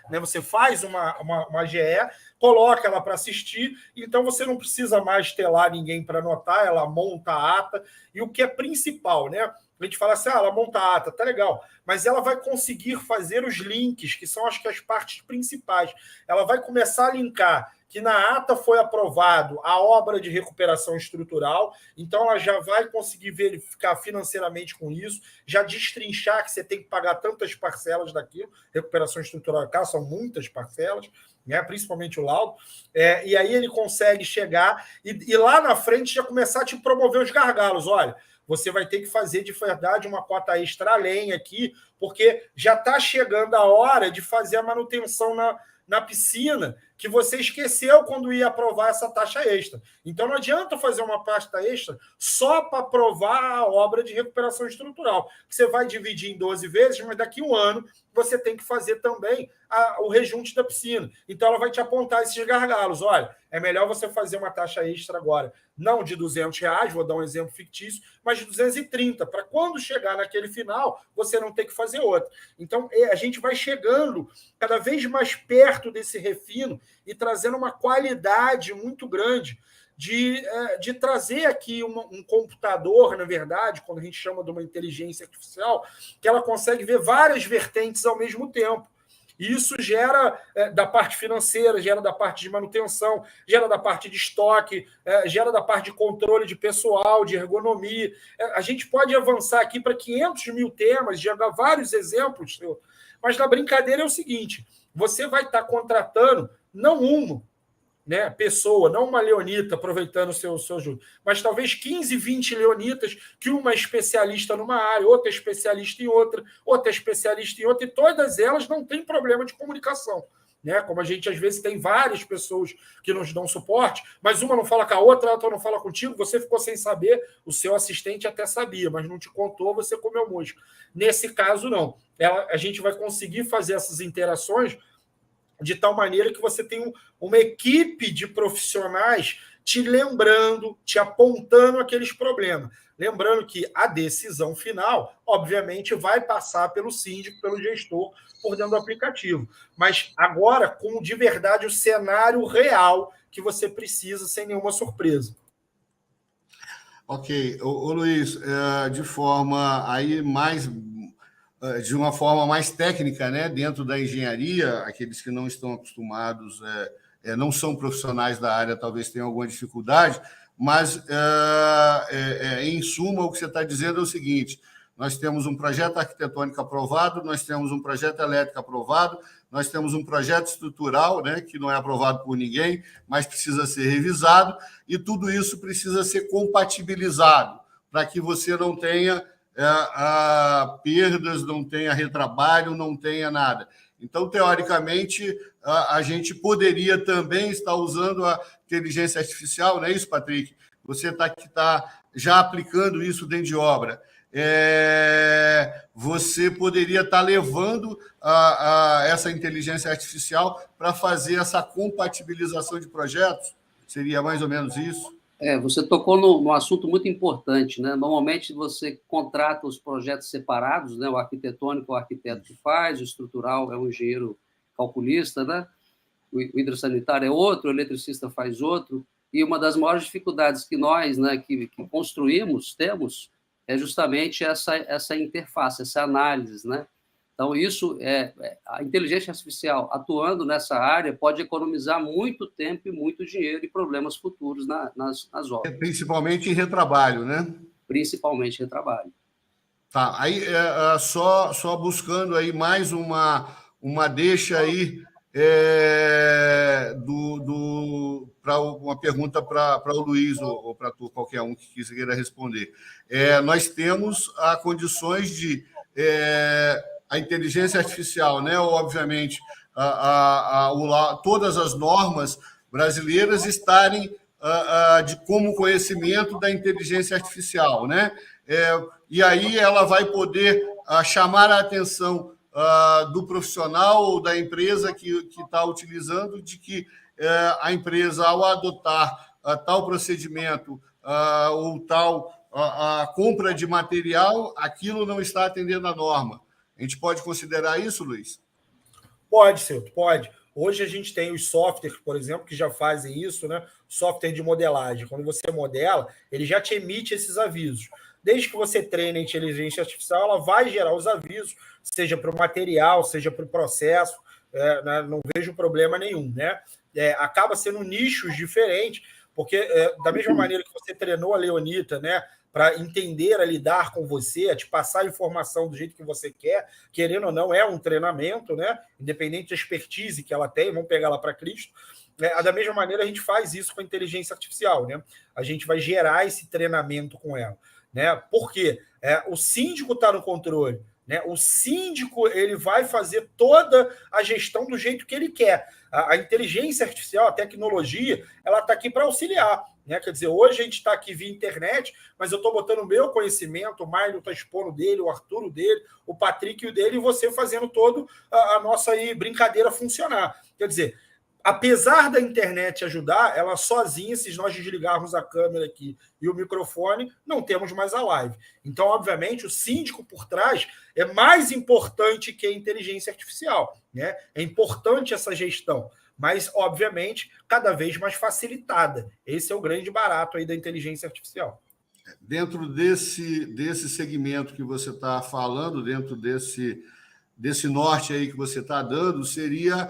Speaker 5: né? Você faz uma AGE, coloca ela para assistir, então você não precisa mais ter lá ninguém para anotar, ela monta a ata, e o que é principal, né? A gente fala assim, ela monta a ata, tá legal, mas ela vai conseguir fazer os links, que são acho que as partes principais. Ela vai começar a linkar que na ata foi aprovado a obra de recuperação estrutural, então ela já vai conseguir verificar financeiramente com isso, já destrinchar que você tem que pagar tantas parcelas daquilo, recuperação estrutural, cá são muitas parcelas, né, principalmente o laudo, e aí ele consegue chegar e lá na frente já começar a te promover os gargalos. Olha, você vai ter que fazer de verdade uma cota extra além aqui, porque já está chegando a hora de fazer a manutenção na piscina, que você esqueceu quando ia aprovar essa taxa extra. Então não adianta fazer uma taxa extra só para aprovar a obra de recuperação estrutural. Você vai dividir em 12 vezes, mas daqui a um ano você tem que fazer também o rejunte da piscina. Então ela vai te apontar esses gargalos. Olha, é melhor você fazer uma taxa extra agora, não de R$200, vou dar um exemplo fictício, mas de 230, para quando chegar naquele final, você não ter que fazer outra. Então a gente vai chegando cada vez mais perto desse refino e trazendo uma qualidade muito grande de trazer aqui um computador, na verdade, quando a gente chama de uma inteligência artificial, que ela consegue ver várias vertentes ao mesmo tempo. E isso gera da parte financeira, gera da parte de manutenção, gera da parte de estoque, gera da parte de controle de pessoal, de ergonomia. A gente pode avançar aqui para 500 mil temas, jogar vários exemplos, mas na brincadeira é o seguinte, você vai estar contratando não uma, né, pessoa, não uma leonita aproveitando o seu ajuda, mas talvez 15, 20 leonitas, que uma é especialista numa área, outra é especialista em outra é especialista em outra, e todas elas não têm problema de comunicação. Né? Como a gente, às vezes, tem várias pessoas que nos dão suporte, mas uma não fala com a outra não fala contigo, você ficou sem saber, o seu assistente até sabia, mas não te contou, você comeu mosca. Nesse caso, não. A gente vai conseguir fazer essas interações de tal maneira que você tem uma equipe de profissionais te lembrando, te apontando aqueles problemas. Lembrando que a decisão final, obviamente, vai passar pelo síndico, pelo gestor, por dentro do aplicativo. Mas agora, com de verdade o cenário real que você precisa, sem nenhuma surpresa.
Speaker 1: Ok. Ô Luiz, de uma forma mais técnica, né, dentro da engenharia, aqueles que não estão acostumados, não são profissionais da área, talvez tenham alguma dificuldade, mas, em suma, o que você está dizendo é o seguinte, nós temos um projeto arquitetônico aprovado, nós temos um projeto elétrico aprovado, nós temos um projeto estrutural, né, que não é aprovado por ninguém, mas precisa ser revisado, e tudo isso precisa ser compatibilizado, para que você não tenha perdas, não tenha retrabalho, não tenha nada. Então, teoricamente, a gente poderia também estar usando a inteligência artificial, não é isso, Patrick? você está já aplicando isso dentro de obra, você poderia estar levando essa inteligência artificial para fazer essa compatibilização de projetos? Seria mais ou menos isso?
Speaker 2: Você tocou num assunto muito importante, né? Normalmente você contrata os projetos separados, né? O arquitetônico é o arquiteto que faz, o estrutural é o engenheiro calculista, né? O hidrossanitário é outro, o eletricista faz outro, e uma das maiores dificuldades que nós, né, que construímos, temos, é justamente essa interface, essa análise, né? Então, a inteligência artificial atuando nessa área pode economizar muito tempo e muito dinheiro e problemas futuros nas obras.
Speaker 1: Principalmente em retrabalho, né?
Speaker 2: Principalmente retrabalho.
Speaker 1: Tá, aí só buscando aí mais uma deixa aí para uma pergunta para o Luiz ou para qualquer um que queira responder. Nós temos condições de a inteligência artificial, né? Obviamente, todas as normas brasileiras estarem como conhecimento da inteligência artificial, né? E aí ela vai poder chamar a atenção do profissional ou da empresa que está utilizando, de que a empresa, ao adotar tal procedimento ou tal a compra de material, aquilo não está atendendo à norma. A gente pode considerar isso, Luiz?
Speaker 5: Pode, Celto, pode. Hoje a gente tem os softwares, por exemplo, que já fazem isso, né? Software de modelagem. Quando você modela, ele já te emite esses avisos. Desde que você treine a inteligência artificial, ela vai gerar os avisos, seja para o material, seja para o processo, né? Não vejo problema nenhum, né? Acaba sendo nichos diferentes, porque da mesma maneira que você treinou a Leonita, né, para entender a lidar com você, a te passar a informação do jeito que você quer, querendo ou não, é um treinamento, né? Independente da expertise que ela tem, vamos pegar lá para Cristo. Da mesma maneira, a gente faz isso com a inteligência artificial, né? A gente vai gerar esse treinamento com ela, né? Por quê? O síndico está no controle, né? O síndico ele vai fazer toda a gestão do jeito que ele quer. A inteligência artificial, a tecnologia, ela está aqui para auxiliar, né? Quer dizer, hoje a gente está aqui via internet, mas eu estou botando o meu conhecimento, o Mário está expondo dele, o Arthur o dele, o Patrick o dele, e você fazendo toda a nossa aí brincadeira funcionar. Quer dizer, apesar da internet ajudar, ela sozinha, se nós desligarmos a câmera aqui e o microfone, não temos mais a live. Então, obviamente, o síndico por trás é mais importante que a inteligência artificial, né? É importante essa gestão, mas, obviamente, cada vez mais facilitada. Esse é o grande barato aí da inteligência artificial.
Speaker 1: Dentro desse segmento que você está falando, dentro desse norte aí que você está dando, seria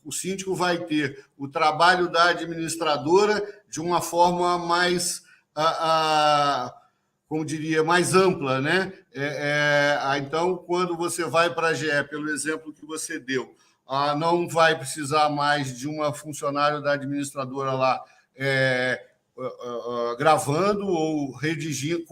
Speaker 1: o síndico vai ter o trabalho da administradora de uma forma mais, como diria, mais ampla, né? Então, quando você vai para a GE, pelo exemplo que você deu, não vai precisar mais de uma funcionária da administradora lá gravando ou redigindo,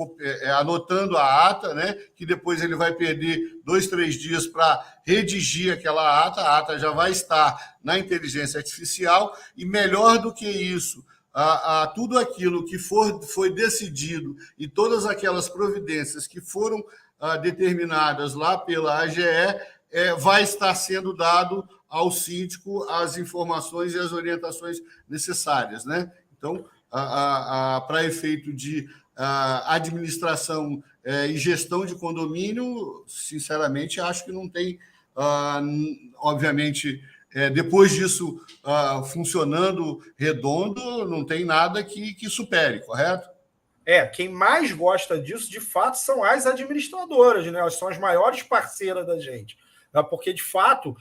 Speaker 1: anotando a ata, né? Que depois ele vai perder 2, 3 dias para redigir aquela ata. A ata já vai estar na inteligência artificial e, melhor do que isso, tudo aquilo que foi decidido e todas aquelas providências que foram determinadas lá pela AGE vai estar sendo dado ao síndico as informações e as orientações necessárias, né? Então, para efeito de administração e gestão de condomínio, sinceramente, acho que não tem, obviamente, depois disso funcionando redondo, não tem nada que supere, correto?
Speaker 5: Quem mais gosta disso, de fato, são as administradoras, né? Elas são as maiores parceiras da gente. Porque, de fato,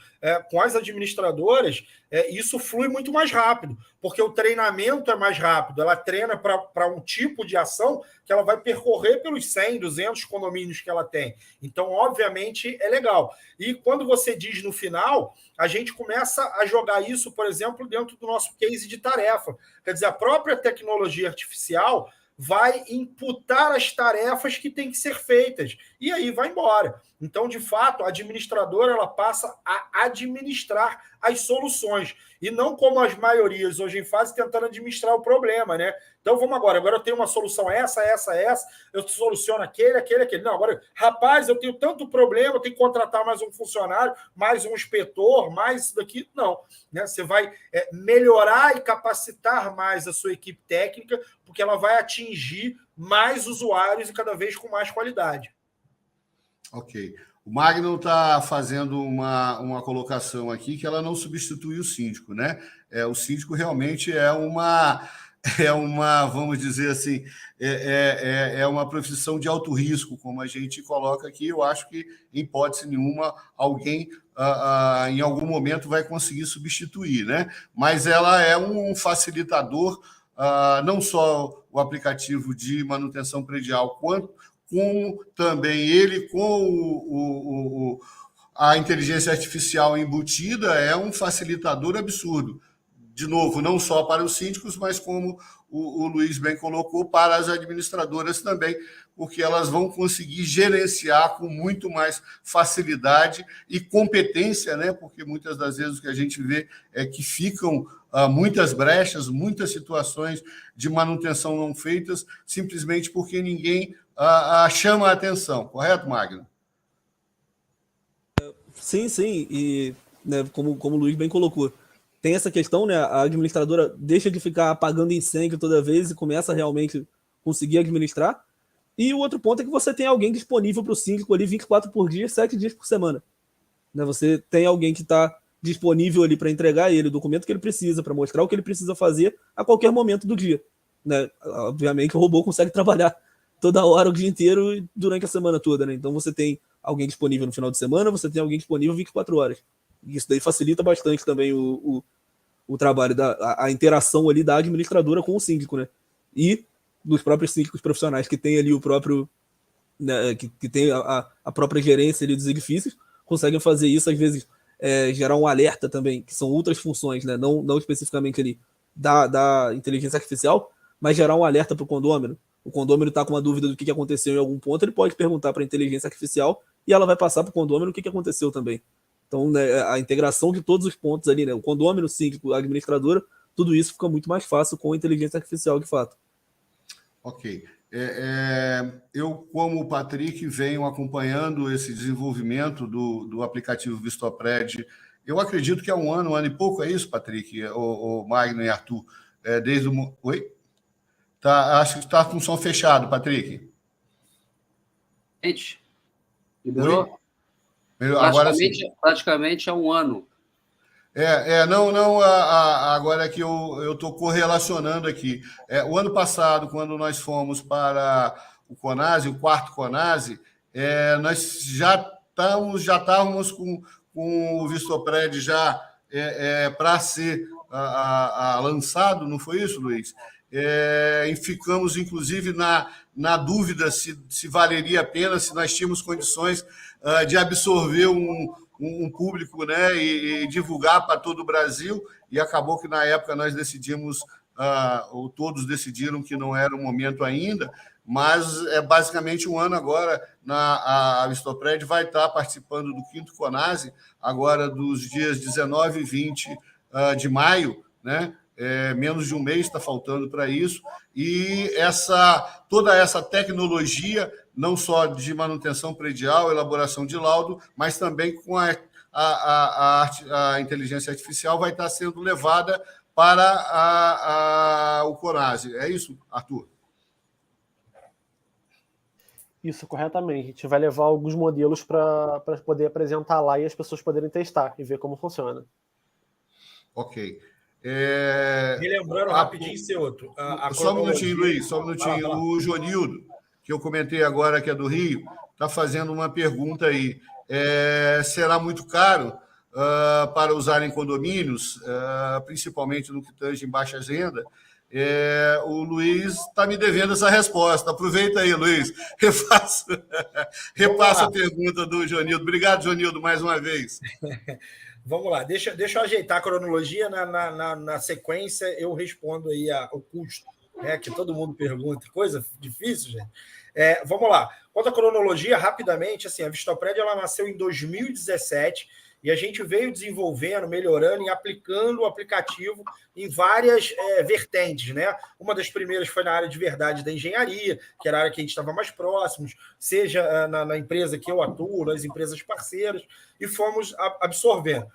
Speaker 5: com as administradoras, isso flui muito mais rápido, porque o treinamento é mais rápido. Ela treina para um tipo de ação que ela vai percorrer pelos 100, 200 condomínios que ela tem. Então, obviamente, é legal. E quando você diz no final, a gente começa a jogar isso, por exemplo, dentro do nosso case de tarefa. Quer dizer, a própria tecnologia artificial vai imputar as tarefas que têm que ser feitas. E aí vai embora. Então, de fato, a administradora ela passa a administrar as soluções, e não como as maiorias hoje em fase tentando administrar o problema, né? Então vamos agora eu tenho uma solução essa, eu soluciono aquele. Não, agora, rapaz, eu tenho tanto problema, eu tenho que contratar mais um funcionário, mais um inspetor, mais isso daqui. Não, né? Você vai melhorar e capacitar mais a sua equipe técnica, porque ela vai atingir mais usuários e cada vez com mais qualidade.
Speaker 1: Ok. O Magno está fazendo uma colocação aqui que ela não substitui o síndico, né? O síndico realmente é uma, vamos dizer assim, é uma profissão de alto risco, como a gente coloca aqui. Eu acho que, em hipótese nenhuma, alguém em algum momento vai conseguir substituir, né? Mas ela é um facilitador, não só o aplicativo de manutenção predial, quanto como também ele, com a inteligência artificial embutida, é um facilitador absurdo. De novo, não só para os síndicos, mas, como o Luiz bem colocou, para as administradoras também, porque elas vão conseguir gerenciar com muito mais facilidade e competência, né? Porque muitas das vezes o que a gente vê é que ficam muitas brechas, muitas situações de manutenção não feitas, simplesmente porque ninguém chama a atenção. Correto, Magno?
Speaker 4: Sim. E, né, como o Luiz bem colocou, tem essa questão, né? A administradora deixa de ficar apagando incêndio toda vez e começa a realmente conseguir administrar. E o outro ponto é que você tem alguém disponível para o síndico ali 24 por dia, 7 dias por semana. Né? Você tem alguém que está disponível ali para entregar a ele o documento que ele precisa, para mostrar o que ele precisa fazer a qualquer momento do dia. Né? Obviamente, o robô consegue trabalhar toda hora, o dia inteiro e durante a semana toda. Né? Então, você tem alguém disponível no final de semana, você tem alguém disponível 24 horas. E isso daí facilita bastante também o trabalho, a interação ali da administradora com o síndico, né? E dos próprios síndicos profissionais, que tem ali o próprio, né, que tem a própria gerência ali dos edifícios, conseguem fazer isso, às vezes gerar um alerta também, que são outras funções, né? Não especificamente ali da inteligência artificial, mas gerar um alerta para o condômino. O condômino está com uma dúvida do que aconteceu em algum ponto, ele pode perguntar para a inteligência artificial e ela vai passar para o condômino o que aconteceu também. Então, né, a integração de todos os pontos ali, né, o condômino, o síndico, a administradora, tudo isso fica muito mais fácil com a inteligência artificial, de fato.
Speaker 1: Ok. Eu, como o Patrick, venho acompanhando esse desenvolvimento do aplicativo Vistopred. Eu acredito que é um ano e pouco, é isso, Patrick, o Magno e Arthur? Desde o... Oi? Acho que está com o som fechado, Patrick.
Speaker 2: Gente, liberou?
Speaker 1: Agora sim.
Speaker 2: Praticamente há um ano.
Speaker 1: Agora é que eu estou correlacionando aqui. O ano passado, quando nós fomos para o CONASE, o quarto CONASE, nós já estávamos com o Vistopred já para ser lançado, não foi isso, Luiz? E ficamos, inclusive, na dúvida se valeria a pena, se nós tínhamos condições de absorver um público, né, e divulgar para todo o Brasil, e acabou que, na época, nós decidimos, ou todos decidiram que não era o momento ainda, mas é basicamente um ano agora. A Vistopred vai estar participando do 5º CONASE, agora dos dias 19 e 20 de maio, né? Menos de um mês está faltando para isso, e toda essa tecnologia, não só de manutenção predial, elaboração de laudo, mas também com a inteligência artificial, vai estar sendo levada para o CONASE. É isso, Arthur?
Speaker 3: Isso, corretamente. A gente vai levar alguns modelos para poder apresentar lá e as pessoas poderem testar e ver como funciona.
Speaker 1: Ok.
Speaker 5: Me lembrando rapidinho, ser outro.
Speaker 1: Só um minutinho, Luiz, só um minutinho. O Jonildo, que eu comentei agora, que é do Rio, está fazendo uma pergunta aí. Será muito caro para usar em condomínios, principalmente no que tange em baixa renda? O Luiz está me devendo essa resposta. Aproveita aí, Luiz. Repassa a pergunta do Jonildo. Obrigado, Jonildo, mais uma vez.
Speaker 5: Vamos lá, deixa eu ajeitar a cronologia. Na sequência, eu respondo aí o custo, né, que todo mundo pergunta. Coisa difícil, gente. Vamos lá. Quanto à cronologia, rapidamente, assim, a Vistopred ela nasceu em 2017, E a gente veio desenvolvendo, melhorando e aplicando o aplicativo em várias vertentes, né? Uma das primeiras foi na área de verdade da engenharia, que era a área que a gente estava mais próximos, seja na empresa que eu atuo, nas empresas parceiras, e fomos absorvendo.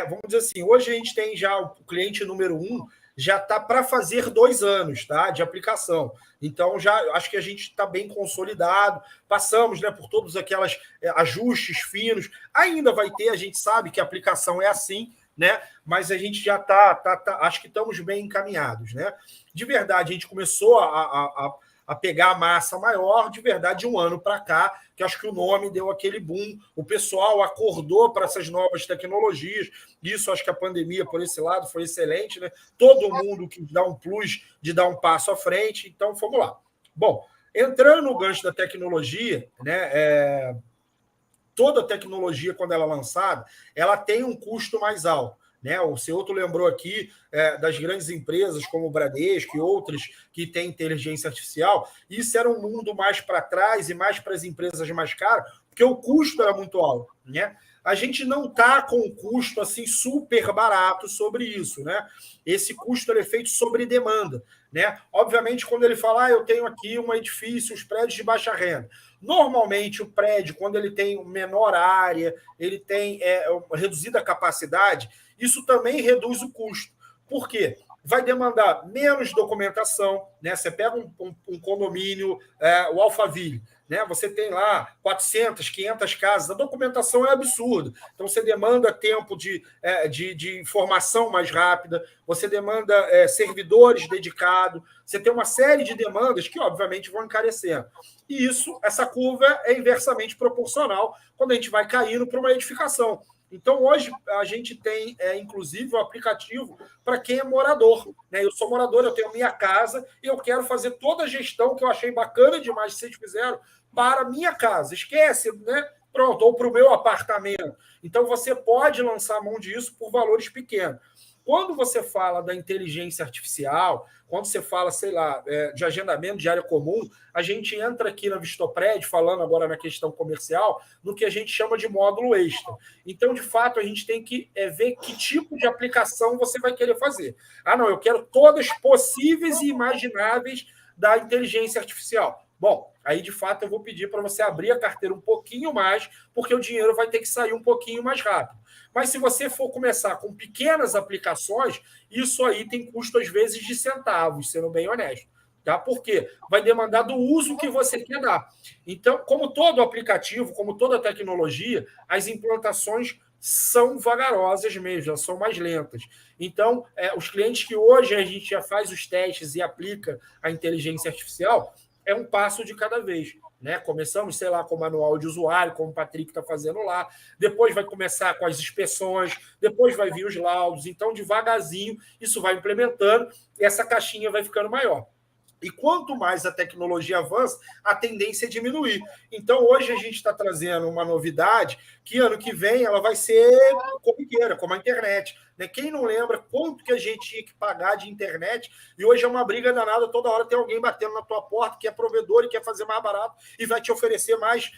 Speaker 5: Vamos dizer assim, hoje a gente tem já o cliente número 1, já está para fazer 2 anos, tá, de aplicação. Então, já acho que a gente está bem consolidado, passamos, né, por todos aqueles ajustes finos. Ainda vai ter, a gente sabe que a aplicação é assim, né, mas a gente já acho que estamos bem encaminhados, né. De verdade, a gente começou a pegar a massa maior, de verdade, de um ano para cá, que acho que o nome deu aquele boom, o pessoal acordou para essas novas tecnologias, isso acho que a pandemia, por esse lado, foi excelente, né? Todo mundo que dá um plus de dar um passo à frente, então vamos lá. Bom, entrando no gancho da tecnologia, né? Toda tecnologia, quando ela é lançada, ela tem um custo mais alto. Né? O Ceuto lembrou aqui das grandes empresas como o Bradesco e outras que têm inteligência artificial. Isso era um mundo mais para trás e mais para as empresas mais caras, porque o custo era muito alto. Né? A gente não está com um custo assim super barato sobre isso. Né? Esse custo é feito sobre demanda. Né? Obviamente, quando ele fala, eu tenho aqui um edifício, os prédios de baixa renda. Normalmente, o prédio, quando ele tem menor área, ele tem reduzida capacidade, isso também reduz o custo. Por quê? Vai demandar menos documentação, né? Você pega um condomínio, o Alphaville, né? Você tem lá 400, 500 casas, a documentação é absurda. Então, você demanda tempo de informação mais rápida, você demanda servidores dedicados, você tem uma série de demandas que, obviamente, vão encarecendo. E essa curva é inversamente proporcional quando a gente vai caindo para uma edificação. Então, hoje, a gente tem, inclusive, o aplicativo para quem é morador. Né? Eu sou morador, eu tenho minha casa e eu quero fazer toda a gestão que eu achei bacana demais que vocês fizeram para a minha casa. Esquece, né? Pronto, ou para o meu apartamento. Então, você pode lançar mão disso por valores pequenos. Quando você fala da inteligência artificial, quando você fala, sei lá, de agendamento de área comum, a gente entra aqui na Vistopred, falando agora na questão comercial, no que a gente chama de módulo extra. Então, de fato, a gente tem que ver que tipo de aplicação você vai querer fazer. Não, eu quero todas possíveis e imagináveis da inteligência artificial. Bom, aí, de fato, eu vou pedir para você abrir a carteira um pouquinho mais, porque o dinheiro vai ter que sair um pouquinho mais rápido. Mas se você for começar com pequenas aplicações, isso aí tem custo, às vezes, de centavos, sendo bem honesto. Tá? Por quê? Vai demandar do uso que você quer dar. Então, como todo aplicativo, como toda tecnologia, as implantações são vagarosas mesmo, elas são mais lentas. Então, os clientes que hoje a gente já faz os testes e aplica a inteligência artificial, é um passo de cada vez. Né? Começamos, sei lá, com o manual de usuário, como o Patrick está fazendo lá, depois vai começar com as inspeções, depois vai vir os laudos, então devagarzinho isso vai implementando e essa caixinha vai ficando maior. E quanto mais a tecnologia avança, a tendência é diminuir. Então, hoje a gente está trazendo uma novidade que ano que vem ela vai ser corriqueira, como a internet. Né? Quem não lembra quanto que a gente tinha que pagar de internet, e hoje é uma briga danada, toda hora tem alguém batendo na tua porta que é provedor e quer fazer mais barato e vai te oferecer mais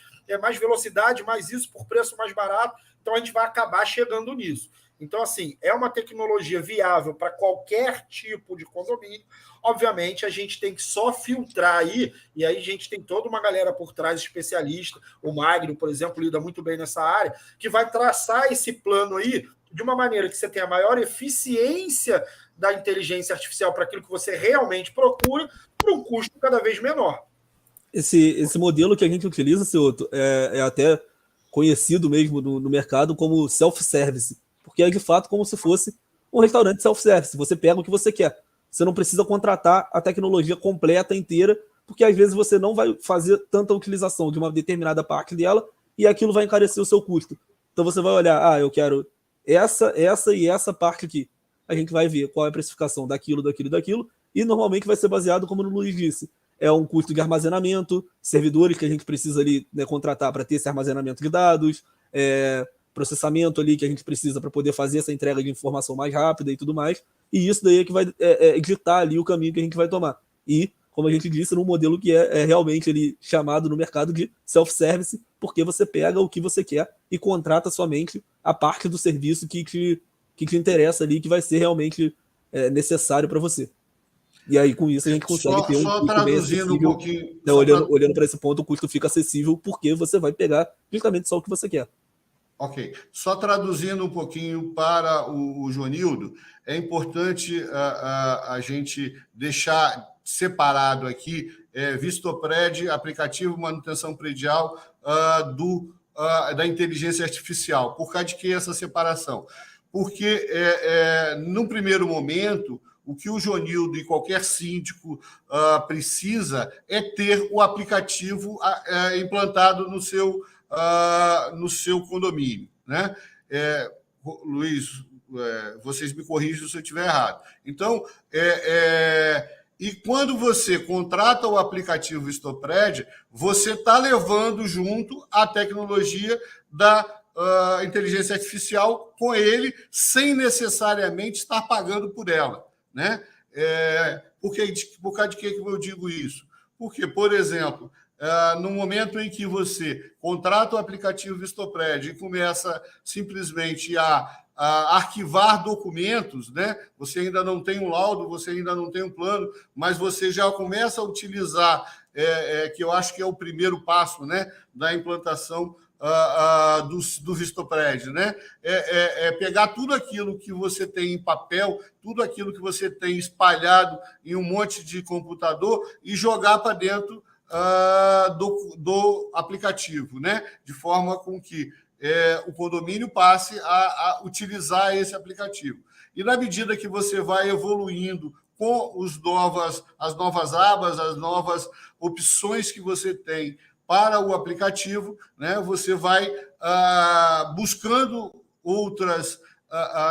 Speaker 5: velocidade, mais isso por preço mais barato. Então, a gente vai acabar chegando nisso. Então, assim, é uma tecnologia viável para qualquer tipo de condomínio. Obviamente, a gente tem que só filtrar aí, e aí a gente tem toda uma galera por trás, especialista, o Magno, por exemplo, lida muito bem nessa área, que vai traçar esse plano aí de uma maneira que você tenha a maior eficiência da inteligência artificial para aquilo que você realmente procura, por um custo cada vez menor.
Speaker 4: Esse modelo que a gente utiliza, Ceuto, é até conhecido mesmo no mercado como self-service, porque é de fato como se fosse um restaurante self-service. Você pega o que você quer. Você não precisa contratar a tecnologia completa, inteira, porque às vezes você não vai fazer tanta utilização de uma determinada parte dela e aquilo vai encarecer o seu custo. Então você vai olhar, eu quero essa e essa parte aqui. A gente vai ver qual é a precificação daquilo, e normalmente vai ser baseado, como o Luiz disse, é um custo de armazenamento, servidores que a gente precisa ali, né, contratar para ter esse armazenamento de dados, processamento ali que a gente precisa para poder fazer essa entrega de informação mais rápida e tudo mais, e isso daí é que vai ditar ali o caminho que a gente vai tomar. E, como a gente disse, num modelo que é realmente ali chamado no mercado de self-service, porque você pega o que você quer e contrata somente a parte do serviço que te interessa ali, que vai ser realmente necessário para você. E aí, com isso, a gente consegue ter um custo bem acessível.
Speaker 1: Um pouquinho,
Speaker 4: né? Olhando para esse ponto, o custo fica acessível porque você vai pegar justamente só o que você quer.
Speaker 1: Ok. Só traduzindo um pouquinho para o Joanildo, é importante a gente deixar separado aqui Vistopred, aplicativo manutenção predial da inteligência artificial. Por causa de que essa separação? Porque, num primeiro momento, o que o Joanildo e qualquer síndico precisa é ter o aplicativo implantado no seu condomínio, né? Luiz, vocês me corrijam se eu estiver errado. Então, e quando você contrata o aplicativo Vistopred, você está levando junto a tecnologia da inteligência artificial com ele, sem necessariamente estar pagando por ela, né? Por causa de que eu digo isso? Porque, por exemplo, no momento em que você contrata o aplicativo Vistopred e começa simplesmente a arquivar documentos, né? Você ainda não tem um laudo, você ainda não tem um plano, mas você já começa a utilizar, que eu acho que é o primeiro passo, né, da implantação do Vistopred, né? Pegar tudo aquilo que você tem em papel, tudo aquilo que você tem espalhado em um monte de computador e jogar para dentro do aplicativo, né? De forma com que o condomínio passe a utilizar esse aplicativo. E na medida que você vai evoluindo com as novas abas, as novas opções que você tem para o aplicativo, né? Você vai buscando outras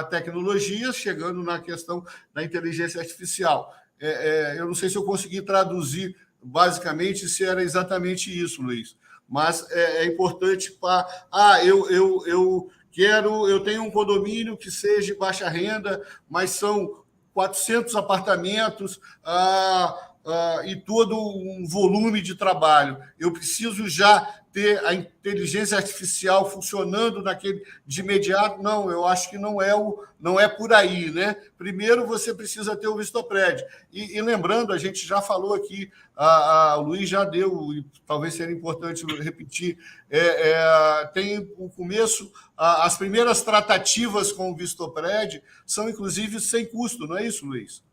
Speaker 1: tecnologias, chegando na questão da inteligência artificial. Eu não sei se eu consegui traduzir basicamente se era exatamente isso, Luiz, mas é importante para... eu tenho um condomínio que seja de baixa renda, mas são 400 apartamentos e todo um volume de trabalho. Eu preciso já ter a inteligência artificial funcionando de imediato? Não, eu acho que não é por aí, né? Primeiro, você precisa ter o Vistopred. E lembrando, a gente já falou aqui, o Luiz já deu, e talvez seja importante repetir, tem o começo, as primeiras tratativas com o Vistopred são, inclusive, sem custo, não é isso, Luiz?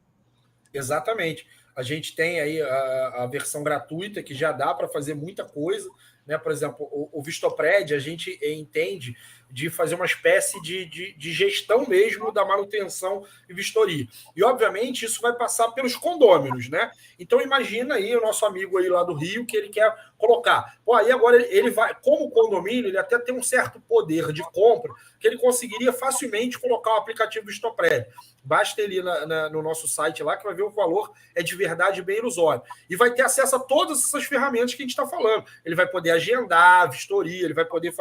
Speaker 5: Exatamente. A gente tem aí a versão gratuita, que já dá para fazer muita coisa, né? Por exemplo, o Vistopred, a gente entende de fazer uma espécie de gestão mesmo da manutenção e vistoria. E, obviamente, isso vai passar pelos condôminos, né? Então, imagina aí o nosso amigo aí lá do Rio, que ele quer colocar. Pô, aí agora ele vai, como condomínio, ele até tem um certo poder de compra, que ele conseguiria facilmente colocar o aplicativo Vistopred. Basta ele ir no nosso site lá, que vai ver o valor é de verdade bem ilusório. E vai ter acesso a todas essas ferramentas que a gente está falando. Ele vai poder agendar vistoria, ele vai poder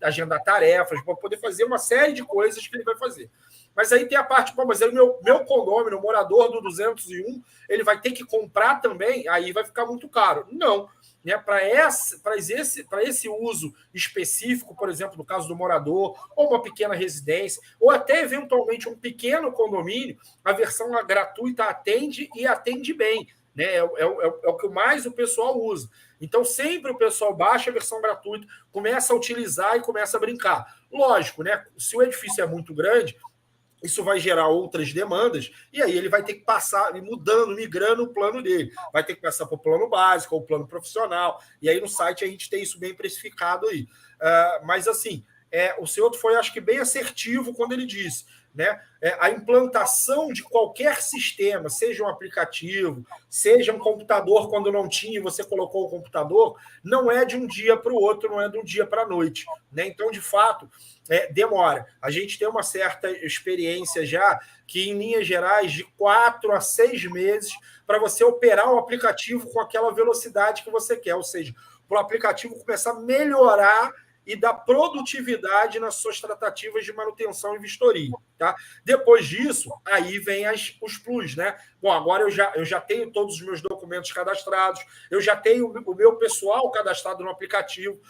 Speaker 5: agendar tarefas, vai poder fazer uma série de coisas que ele vai fazer. Mas aí tem a parte, mas aí o meu condomínio, o morador do 201, ele vai ter que comprar também, aí vai ficar muito caro. Não. Né, para esse uso específico, por exemplo, no caso do morador, ou uma pequena residência, ou até, eventualmente, um pequeno condomínio, a versão gratuita atende e atende bem. Né? É o que mais o pessoal usa. Então, sempre o pessoal baixa a versão gratuita, começa a utilizar e começa a brincar. Lógico, né? Se o edifício é muito grande, isso vai gerar outras demandas, e aí ele vai ter que passar, migrando o plano dele. Vai ter que passar para o plano básico, ou o plano profissional, e aí no site a gente tem isso bem precificado aí. Mas, assim, o senhor foi, acho que, bem assertivo quando ele disse, né? A implantação de qualquer sistema, seja um aplicativo, seja um computador, quando não tinha e você colocou o computador, não é de um dia para o outro, não é de um dia para a noite. Né? Então, de fato, demora. A gente tem uma certa experiência já que, em linhas gerais, de 4 a 6 meses para você operar o aplicativo com aquela velocidade que você quer, ou seja, para o aplicativo começar a melhorar e dar produtividade nas suas tratativas de manutenção e vistoria. Tá? Depois disso, aí vem os plus, né? Bom, agora eu já tenho todos os meus documentos documentos cadastrados, eu já tenho o meu pessoal cadastrado no aplicativo,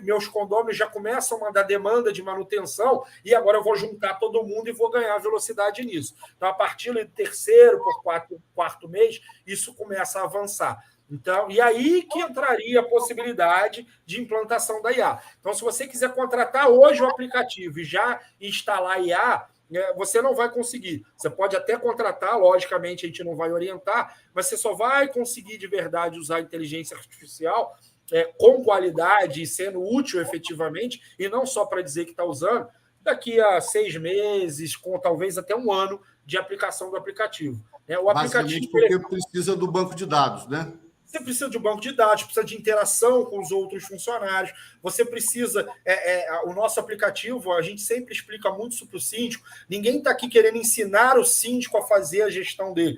Speaker 5: meus condôminos já começam a mandar demanda de manutenção e agora eu vou juntar todo mundo e vou ganhar velocidade nisso. Então, a partir do terceiro por quarto mês, isso começa a avançar. Então, e aí que entraria a possibilidade de implantação da IA. Então, se você quiser contratar hoje o aplicativo e já instalar a IA, você não vai conseguir. Você pode até contratar, logicamente a gente não vai orientar, mas você só vai conseguir de verdade usar a inteligência artificial com qualidade e sendo útil efetivamente, e não só para dizer que está usando, daqui a 6 meses, com talvez até 1 ano de aplicação do aplicativo. O
Speaker 1: aplicativo porque precisa do banco de dados, né?
Speaker 5: Você precisa de um banco de dados, precisa de interação com os outros funcionários, você precisa... o nosso aplicativo, a gente sempre explica muito isso para o síndico, ninguém está aqui querendo ensinar o síndico a fazer a gestão dele.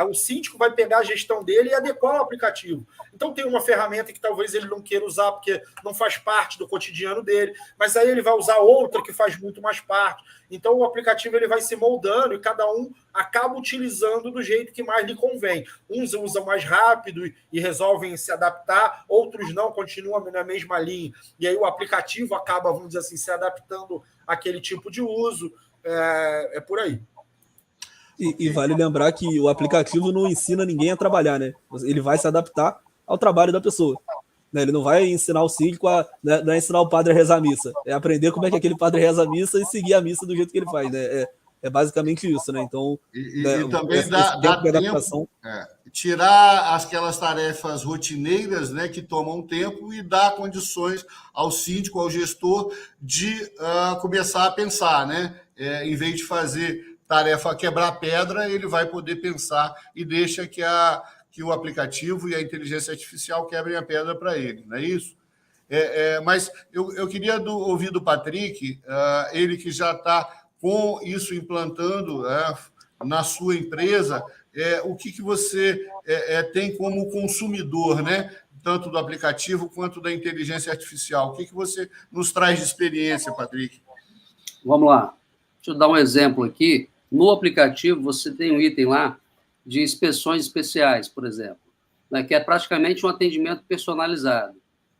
Speaker 5: O síndico vai pegar a gestão dele e adequar o aplicativo. Então, tem uma ferramenta que talvez ele não queira usar porque não faz parte do cotidiano dele, mas aí ele vai usar outra que faz muito mais parte. Então, o aplicativo ele vai se moldando e cada um acaba utilizando do jeito que mais lhe convém. Uns usam mais rápido e resolvem se adaptar, outros não, continuam na mesma linha. E aí o aplicativo acaba, vamos dizer assim, se adaptando àquele tipo de uso. É por aí.
Speaker 4: E vale lembrar que o aplicativo não ensina ninguém a trabalhar, né? Ele vai se adaptar ao trabalho da pessoa. Ele não vai ensinar o síndico não é ensinar o padre a rezar a missa. É aprender como é que aquele padre reza a missa e seguir a missa do jeito que ele faz, né? É basicamente isso, né? Então,
Speaker 1: e também dá tempo, tirar aquelas tarefas rotineiras, né, que tomam tempo e dar condições ao síndico, ao gestor, de começar a pensar, né? Em vez de fazer tarefa quebrar pedra, ele vai poder pensar e deixa que o aplicativo e a inteligência artificial quebrem a pedra para ele, não é isso? Mas eu queria ouvir do Patrick, ele que já está com isso implantando na sua empresa, o que você tem como consumidor, né? Tanto do aplicativo quanto da inteligência artificial. O que você nos traz de experiência, Patrick?
Speaker 2: Vamos lá. Deixa eu dar um exemplo aqui. No aplicativo, você tem um item lá de inspeções especiais, por exemplo, né, que é praticamente um atendimento personalizado.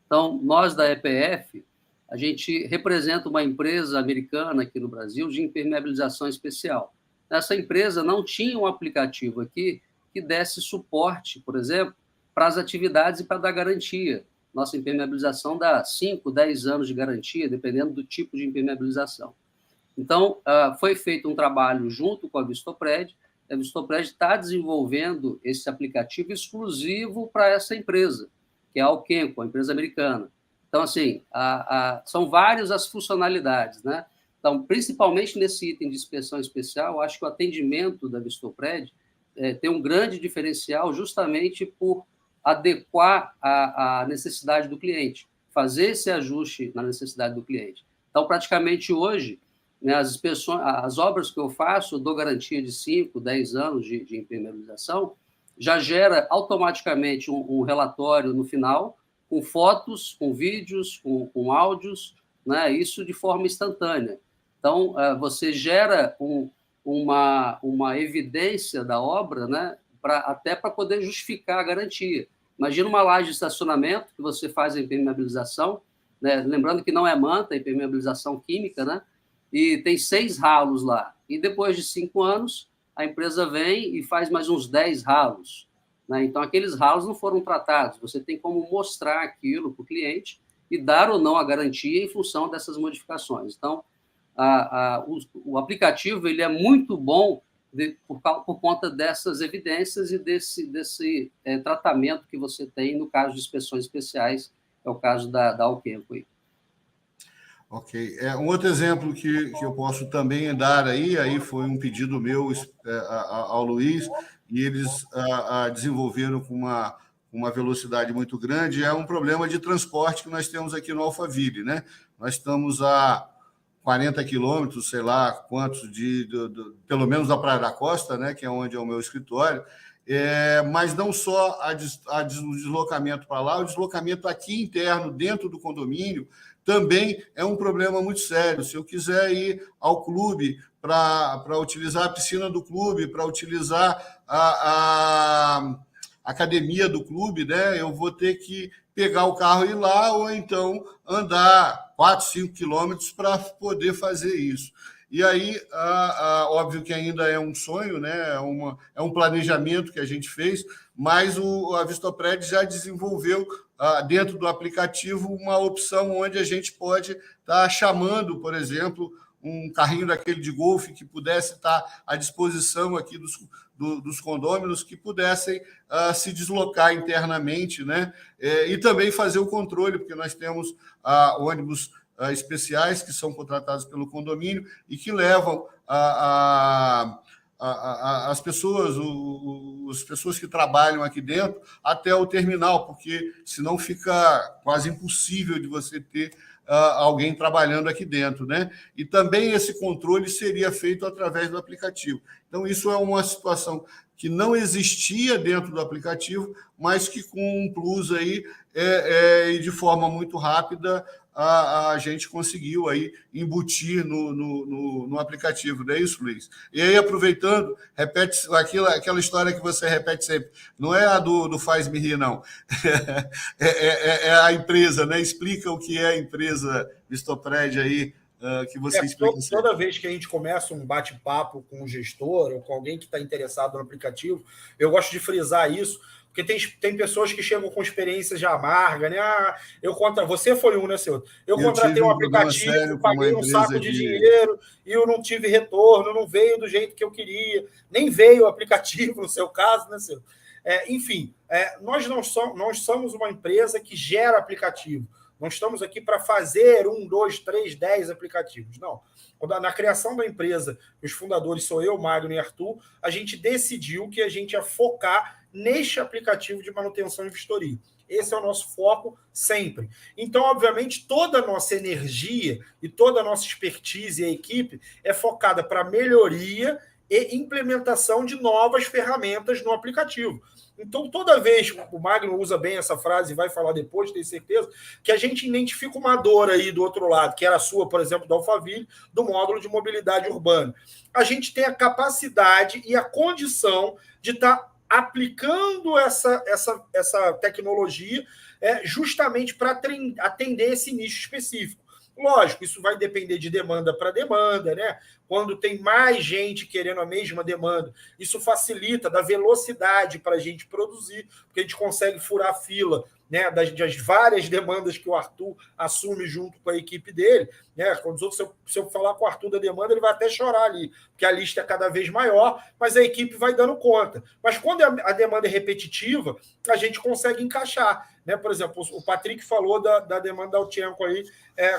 Speaker 2: Então, nós da EPF, a gente representa uma empresa americana aqui no Brasil de impermeabilização especial. Essa empresa não tinha um aplicativo aqui que desse suporte, por exemplo, para as atividades e para dar garantia. Nossa impermeabilização dá 5, 10 anos de garantia, dependendo do tipo de impermeabilização. Então, foi feito um trabalho junto com a Vistopred. A Vistopred está desenvolvendo esse aplicativo exclusivo para essa empresa, que é a Alquenco, a empresa americana. Então, assim, são várias as funcionalidades, né? Então, principalmente nesse item de inspeção especial, eu acho que o atendimento da Vistopred tem um grande diferencial justamente por adequar a necessidade do cliente, fazer esse ajuste na necessidade do cliente. Então, praticamente hoje, né, as obras que eu faço, eu dou garantia de 5, 10 anos de impermeabilização, já gera automaticamente um relatório no final, com fotos, com vídeos, com áudios, né? Isso de forma instantânea. Então, você gera uma evidência da obra, né? Até para poder justificar a garantia. Imagina uma laje de estacionamento que você faz a impermeabilização, né? Lembrando que não é manta, é impermeabilização química, né? E tem 6 ralos lá. E depois de 5 anos, a empresa vem e faz mais uns 10 ralos. Né? Então, aqueles ralos não foram tratados. Você tem como mostrar aquilo para o cliente e dar ou não a garantia em função dessas modificações. Então, o aplicativo ele é muito bom por conta dessas evidências e desse tratamento que você tem no caso de inspeções especiais, é o caso da Alquenco.
Speaker 1: Ok. Um outro exemplo que eu posso também dar aí foi um pedido meu ao Luiz, e eles desenvolveram com uma velocidade muito grande, é um problema de transporte que nós temos aqui no Alphaville, né? Nós estamos a 40 quilômetros, sei lá quantos, pelo menos da Praia da Costa, né, que é onde é o meu escritório, Mas não só o deslocamento para lá, o deslocamento aqui interno, dentro do condomínio, também é um problema muito sério. Se eu quiser ir ao clube para utilizar a piscina do clube, para utilizar a academia do clube, né, eu vou ter que pegar o carro e ir lá, ou então andar 4, 5 quilômetros para poder fazer isso. E aí, óbvio que ainda é um sonho, né? É um planejamento que a gente fez, mas a Vistopred já desenvolveu, dentro do aplicativo, uma opção onde a gente pode estar chamando, por exemplo, um carrinho daquele de golfe que pudesse estar à disposição aqui dos condôminos, que pudessem se deslocar internamente, né? E também fazer o controle, porque nós temos ônibus especiais que são contratados pelo condomínio e que levam as pessoas, as pessoas que trabalham aqui dentro até o terminal, porque senão fica quase impossível de você ter alguém trabalhando aqui dentro, né? E também esse controle seria feito através do aplicativo. Então, isso é uma situação que não existia dentro do aplicativo, mas que com um plus aí, e de forma muito rápida, a gente conseguiu aí embutir no aplicativo, não é isso, Luiz? E aí, aproveitando, repete aquela história que você repete sempre, não é a do Faz-me Rir, não. É a empresa, né? Explica o que é a empresa Vistopred aí, que você explica.
Speaker 5: Toda vez que a gente começa um bate-papo com um gestor ou com alguém que está interessado no aplicativo, eu gosto de frisar isso, porque tem pessoas que chegam com experiência já amarga, né? Você foi um, né, seu? Eu contratei um aplicativo, paguei um saco de dinheiro e eu não tive retorno, não veio do jeito que eu queria, nem veio o aplicativo, no seu caso, né, seu? Enfim, nós somos uma empresa que gera aplicativo. Não estamos aqui para fazer 1, 2, 3, 10 aplicativos. Não. Na criação da empresa, os fundadores sou eu, Magno e Arthur, a gente decidiu que a gente ia focar neste aplicativo de manutenção e vistoria. Esse é o nosso foco sempre. Então, obviamente, toda a nossa energia e toda a nossa expertise e a equipe é focada para melhoria e implementação de novas ferramentas no aplicativo. Então, toda vez, o Magno usa bem essa frase e vai falar depois, tenho certeza, que a gente identifica uma dor aí do outro lado, que era a sua, por exemplo, da Alphaville, do módulo de mobilidade urbana. A gente tem a capacidade e a condição de estar aplicando essa tecnologia justamente para atender esse nicho específico. Lógico, isso vai depender de demanda para demanda, né? Quando tem mais gente querendo a mesma demanda, isso facilita, dá velocidade para a gente produzir, porque a gente consegue furar a fila, né, das várias demandas que o Arthur assume junto com a equipe dele. Né? Se eu falar com o Arthur da demanda, ele vai até chorar ali, porque a lista é cada vez maior, mas a equipe vai dando conta. Mas quando a demanda é repetitiva, a gente consegue encaixar. Né? Por exemplo, o Patrick falou da demanda da Altienco aí,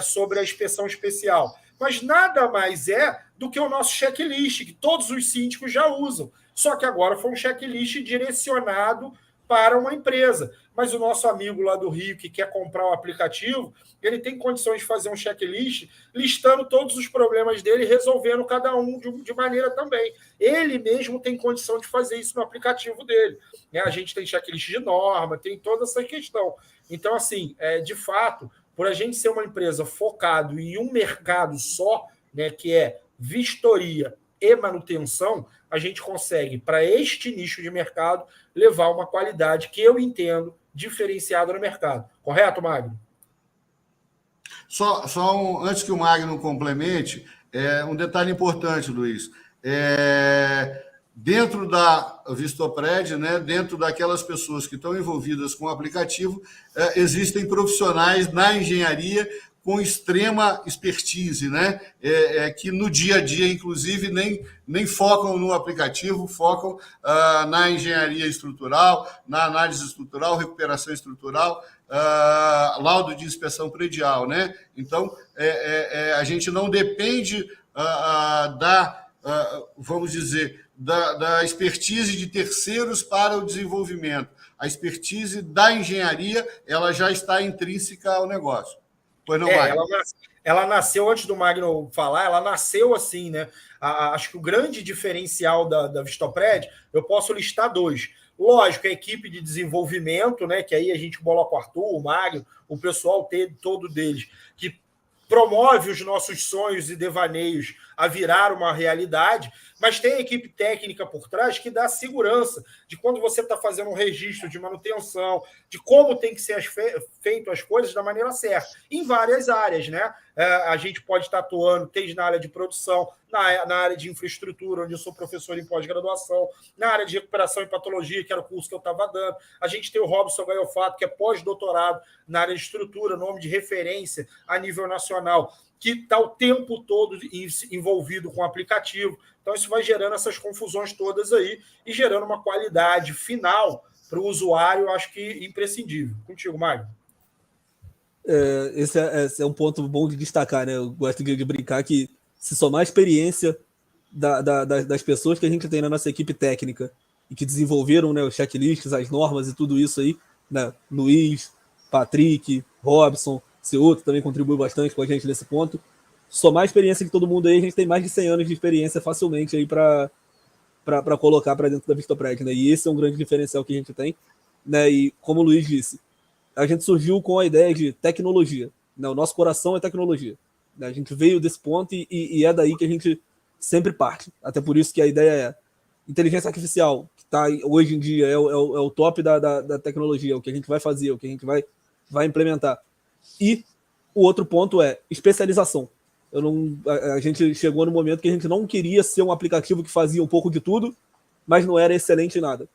Speaker 5: sobre a inspeção especial. Mas nada mais do que o nosso checklist, que todos os síndicos já usam. Só que agora foi um checklist direcionado para uma empresa. Mas o nosso amigo lá do Rio, que quer comprar o aplicativo, ele tem condições de fazer um checklist, listando todos os problemas dele e resolvendo cada um de maneira também. Ele mesmo tem condição de fazer isso no aplicativo dele. A gente tem checklist de norma, tem toda essa questão. Então, assim, de fato, por a gente ser uma empresa focada em um mercado só, né, que é vistoria e manutenção, a gente consegue, para este nicho de mercado, levar uma qualidade que eu entendo diferenciada no mercado. Correto, Magno?
Speaker 1: Antes que o Magno complemente, um detalhe importante, Luiz. Dentro da Vistopred, né, dentro daquelas pessoas que estão envolvidas com o aplicativo, existem profissionais na engenharia com extrema expertise, né? Que no dia a dia, inclusive, nem focam no aplicativo, focam na engenharia estrutural, na análise estrutural, recuperação estrutural, laudo de inspeção predial, né? Então, a gente não depende vamos dizer, da expertise de terceiros para o desenvolvimento. A expertise da engenharia, ela já está intrínseca ao negócio. Pois não vai.
Speaker 5: ela nasceu, antes do Magno falar, ela nasceu assim, né? Acho que o grande diferencial da Vistopred, eu posso listar 2. Lógico, a equipe de desenvolvimento, né? Que aí a gente coloca o Arthur, o Magno, o pessoal todo deles, que promove os nossos sonhos e devaneios a virar uma realidade, mas tem a equipe técnica por trás que dá segurança de quando você está fazendo um registro de manutenção, de como tem que ser feito as coisas da maneira certa, em várias áreas, né? A gente pode estar atuando, desde na área de produção, na área de infraestrutura, onde eu sou professor em pós-graduação, na área de recuperação e patologia, que era o curso que eu estava dando. A gente tem o Robson Gaiofato, que é pós-doutorado na área de estrutura, nome de referência a nível nacional, que está o tempo todo envolvido com o aplicativo. Então, isso vai gerando essas confusões todas aí e gerando uma qualidade final para o usuário, acho que imprescindível. Contigo, Mário.
Speaker 4: Esse é um ponto bom de destacar, né? Eu gosto de brincar que se somar a experiência das pessoas que a gente tem na nossa equipe técnica e que desenvolveram, né, os checklists, as normas e tudo isso aí, né? Luiz, Patrick, Robson, Ceuto também contribui bastante com a gente nesse ponto. Somar a experiência de todo mundo aí, a gente tem mais de 100 anos de experiência facilmente aí para colocar para dentro da Vistopred, né? E esse é um grande diferencial que a gente tem, né? E como o Luiz disse, a gente surgiu com a ideia de tecnologia, né? O nosso coração é tecnologia, né? A gente veio desse ponto e é daí que a gente sempre parte. Até por isso que a ideia é inteligência artificial, que tá hoje em dia é o top da tecnologia, é o que a gente vai fazer, é o que a gente vai implementar. E o outro ponto é especialização. A gente chegou no momento que a gente não queria ser um aplicativo que fazia um pouco de tudo, mas não era excelente em nada.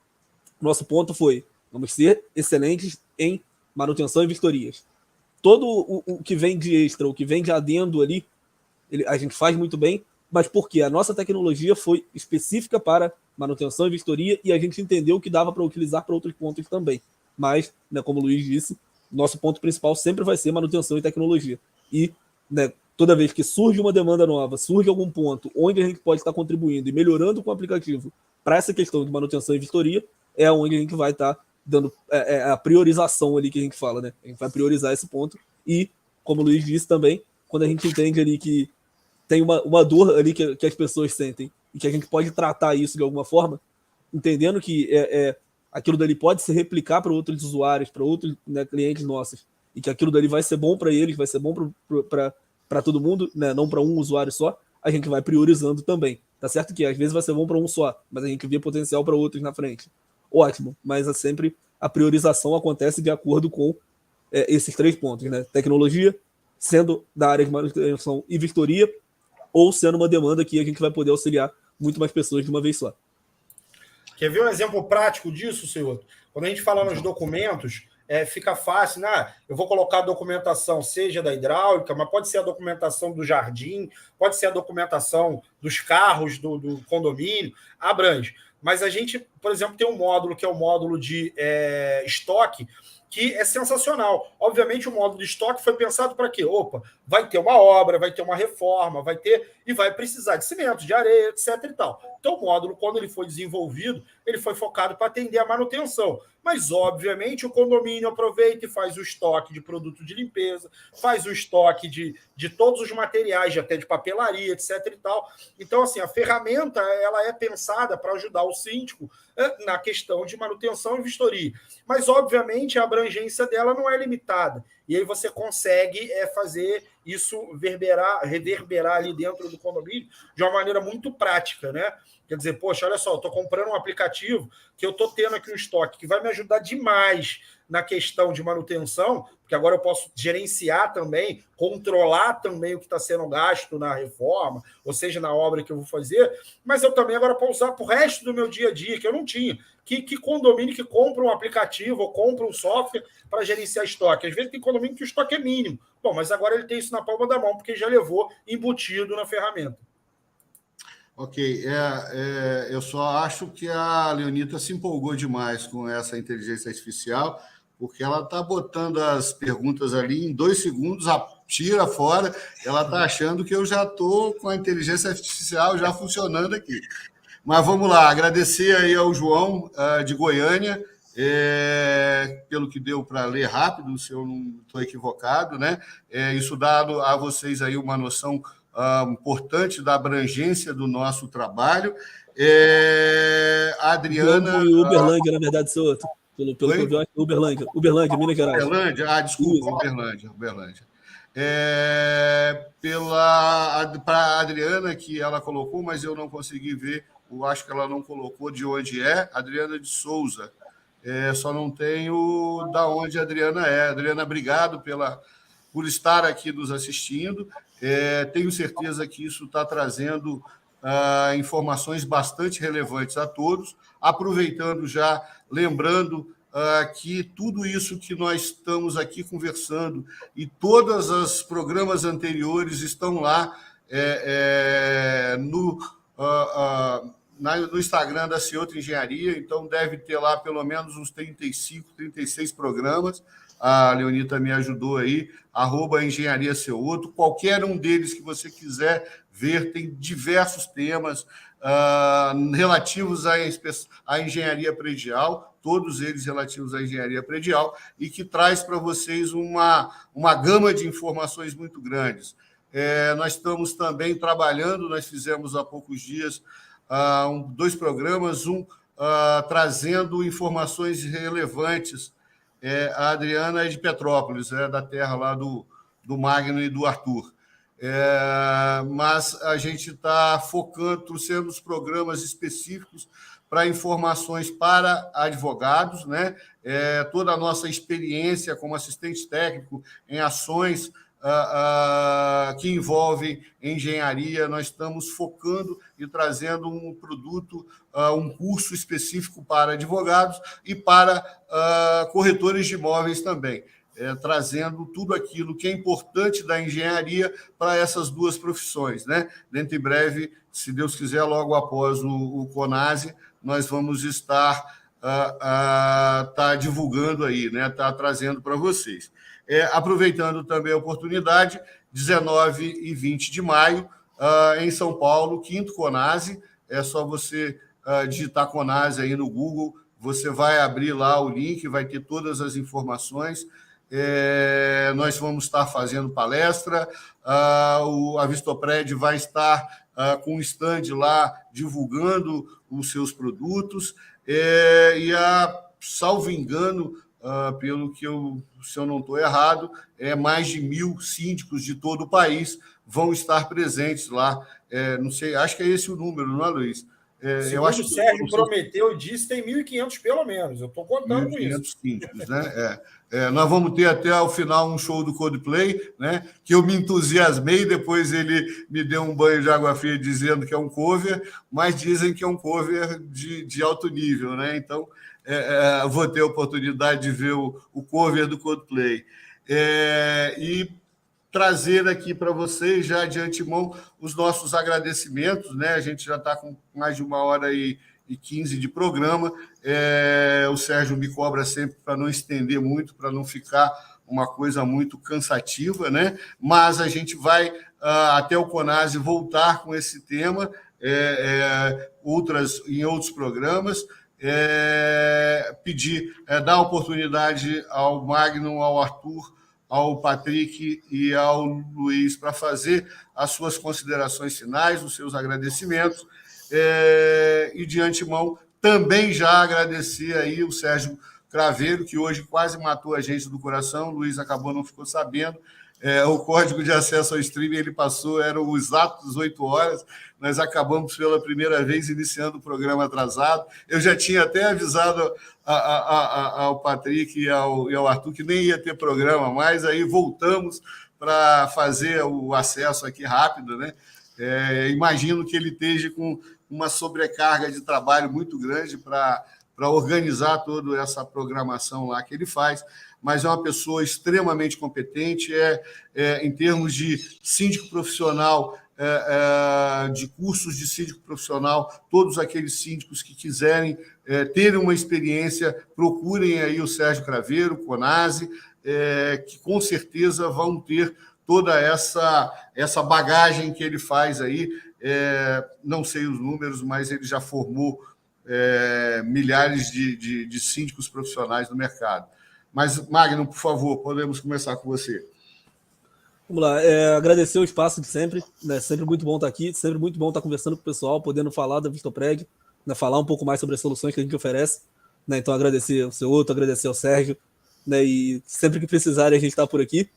Speaker 4: Nosso ponto foi, vamos ser excelentes em manutenção e vistorias. Todo o que vem de extra, o que vem de adendo ali, a gente faz muito bem, mas porque a nossa tecnologia foi específica para manutenção e vistoria e a gente entendeu que dava para utilizar para outros pontos também. Mas, né, como o Luiz disse, nosso ponto principal sempre vai ser manutenção e tecnologia. E, né, toda vez que surge uma demanda nova, surge algum ponto onde a gente pode estar contribuindo e melhorando com o aplicativo para essa questão de manutenção e vistoria, é onde a gente vai estar dando a priorização ali que a gente fala, né? A gente vai priorizar esse ponto e, como o Luiz disse também, quando a gente entende ali que tem uma dor ali que as pessoas sentem e que a gente pode tratar isso de alguma forma, entendendo que aquilo dali pode se replicar para outros usuários, para outros, né, clientes nossos, e que aquilo dali vai ser bom para eles, vai ser bom para todo mundo, né, não para um usuário só, a gente vai priorizando também. Tá certo que às vezes vai ser bom para um só, mas a gente vê potencial para outros na frente. Ótimo, mas sempre a priorização acontece de acordo com esses 3 pontos, né? Tecnologia, sendo da área de manutenção e vistoria, ou sendo uma demanda que a gente vai poder auxiliar muito mais pessoas de uma vez só.
Speaker 5: Quer ver um exemplo prático disso, senhor? Quando a gente fala nos documentos, fica fácil, né? Eu vou colocar a documentação, seja da hidráulica, mas pode ser a documentação do jardim, pode ser a documentação dos carros do condomínio, abrange. Mas a gente, por exemplo, tem um módulo que é o módulo de estoque, que é sensacional. Obviamente, o módulo de estoque foi pensado para quê? Opa, vai ter uma obra, vai ter uma reforma, e vai precisar de cimento, de areia, etc. e tal. Então, o módulo, quando ele foi desenvolvido, ele foi focado para atender a manutenção. Mas, obviamente, o condomínio aproveita e faz o estoque de produto de limpeza, faz o estoque de todos os materiais, até de papelaria, etc. e tal. Então, assim, a ferramenta ela é pensada para ajudar o síndico na questão de manutenção e vistoria. Mas, obviamente, a abrangência dela não é limitada. E aí você consegue fazer isso reverberar ali dentro do condomínio de uma maneira muito prática, né? Quer dizer, poxa, olha só, eu estou comprando um aplicativo que eu estou tendo aqui um estoque que vai me ajudar demais na questão de manutenção, porque agora eu posso gerenciar também, controlar também o que está sendo gasto na reforma, ou seja, na obra que eu vou fazer, mas eu também agora posso usar para o resto do meu dia a dia, que eu não tinha. Que condomínio que compra um aplicativo ou compra um software para gerenciar estoque? Às vezes tem condomínio que o estoque é mínimo. Bom, mas agora ele tem isso na palma da mão, porque já levou embutido na ferramenta.
Speaker 1: Ok, eu só acho que a Leonita se empolgou demais com essa inteligência artificial, porque ela está botando as perguntas ali em 2 segundos, tira fora, ela está achando que eu já estou com a inteligência artificial já funcionando aqui. Mas vamos lá, agradecer aí ao João de Goiânia, pelo que deu para ler rápido, se eu não estou equivocado, né? Isso dá a vocês aí uma noção importante da abrangência do nosso trabalho. A Adriana...
Speaker 4: E Uberlândia, na verdade, seu outro. Pelo que eu vi, acho que Uberlândia, Minas Gerais.
Speaker 1: Desculpa, Uberlândia. Para a Adriana, que ela colocou, mas eu não consegui ver, eu acho que ela não colocou de onde é, Adriana de Souza. Só não tenho da onde a Adriana é. Adriana, obrigado por estar aqui nos assistindo. Tenho certeza que isso está trazendo informações bastante relevantes a todos. Aproveitando já, lembrando que tudo isso que nós estamos aqui conversando e todos os programas anteriores estão lá no Instagram da Ceuta Engenharia, então deve ter lá pelo menos uns 35, 36 programas. A Leonita me ajudou aí, @Engenharia Ceuta. Qualquer um deles que você quiser ver, tem diversos temas relativos à engenharia predial, todos eles relativos à engenharia predial, e que traz para vocês uma gama de informações muito grandes. Nós estamos também trabalhando, nós fizemos há poucos dias 2 programas, trazendo informações relevantes. A Adriana é de Petrópolis, da terra lá do Magno e do Arthur. Mas a gente está focando, trouxendo os programas específicos para informações para advogados, né? Toda a nossa experiência como assistente técnico em ações que envolvem engenharia, nós estamos focando e trazendo um produto, um curso específico para advogados e para corretores de imóveis também, trazendo tudo aquilo que é importante da engenharia para essas duas profissões, né? Dentro em breve, se Deus quiser, logo após o CONASE, nós vamos estar divulgando aí, né? Tá trazendo para vocês. Aproveitando também a oportunidade, 19 e 20 de maio, em São Paulo, 5º CONASE. É só você digitar CONASE aí no Google, você vai abrir lá o link, vai ter todas as informações. Nós vamos estar fazendo palestra, a Vistopred vai estar com um stand lá divulgando os seus produtos, salvo engano, pelo que se eu não estou errado, mais de 1.000 síndicos de todo o país vão estar presentes lá. Não sei, acho que é esse o número, não é, Luiz?
Speaker 5: Eu acho que o Sérgio prometeu e disse que tem 1.500 pelo menos. Eu estou contando com isso.
Speaker 1: 1.500 síndicos, né? Nós vamos ter até ao final um show do Coldplay, né? Que eu me entusiasmei, depois ele me deu um banho de água fria dizendo que é um cover, mas dizem que é um cover de alto nível, né? Então, vou ter a oportunidade de ver o cover do Coldplay. E trazer aqui para vocês, já de antemão, os nossos agradecimentos, né? A gente já está com mais de 1h15 de programa. O Sérgio me cobra sempre para não estender muito, para não ficar uma coisa muito cansativa, né? Mas a gente vai, até o CONASE, voltar com esse tema em outros programas. Dar oportunidade ao Magno, ao Arthur, ao Patrick e ao Luiz para fazer as suas considerações finais, os seus agradecimentos. E, de antemão, também já agradecer aí o Sérgio Craveiro, que hoje quase matou a gente do coração. O Luiz acabou, não ficou sabendo. O código de acesso ao streaming ele passou, eram os exatos 8 horas. Nós acabamos pela primeira vez iniciando o programa atrasado. Eu já tinha até avisado ao Patrick e ao Arthur que nem ia ter programa mais, aí voltamos para fazer o acesso aqui rápido, né? Imagino que ele esteja com uma sobrecarga de trabalho muito grande para organizar toda essa programação lá que ele faz, mas é uma pessoa extremamente competente, em termos de síndico profissional, de cursos de síndico profissional, todos aqueles síndicos que quiserem terem uma experiência, procurem aí o Sérgio Craveiro, CONASE, que com certeza vão ter toda essa bagagem que ele faz aí. Não sei os números, mas ele já formou milhares de síndicos profissionais no mercado. Mas, Magno, por favor, podemos começar com você.
Speaker 4: Vamos lá, agradecer o espaço de sempre, né? Sempre muito bom estar aqui, sempre muito bom estar conversando com o pessoal, podendo falar da Vistopred, né? Falar um pouco mais sobre as soluções que a gente oferece, né? Então agradecer ao seu outro, agradecer ao Sérgio, né? E sempre que precisarem a gente está por aqui,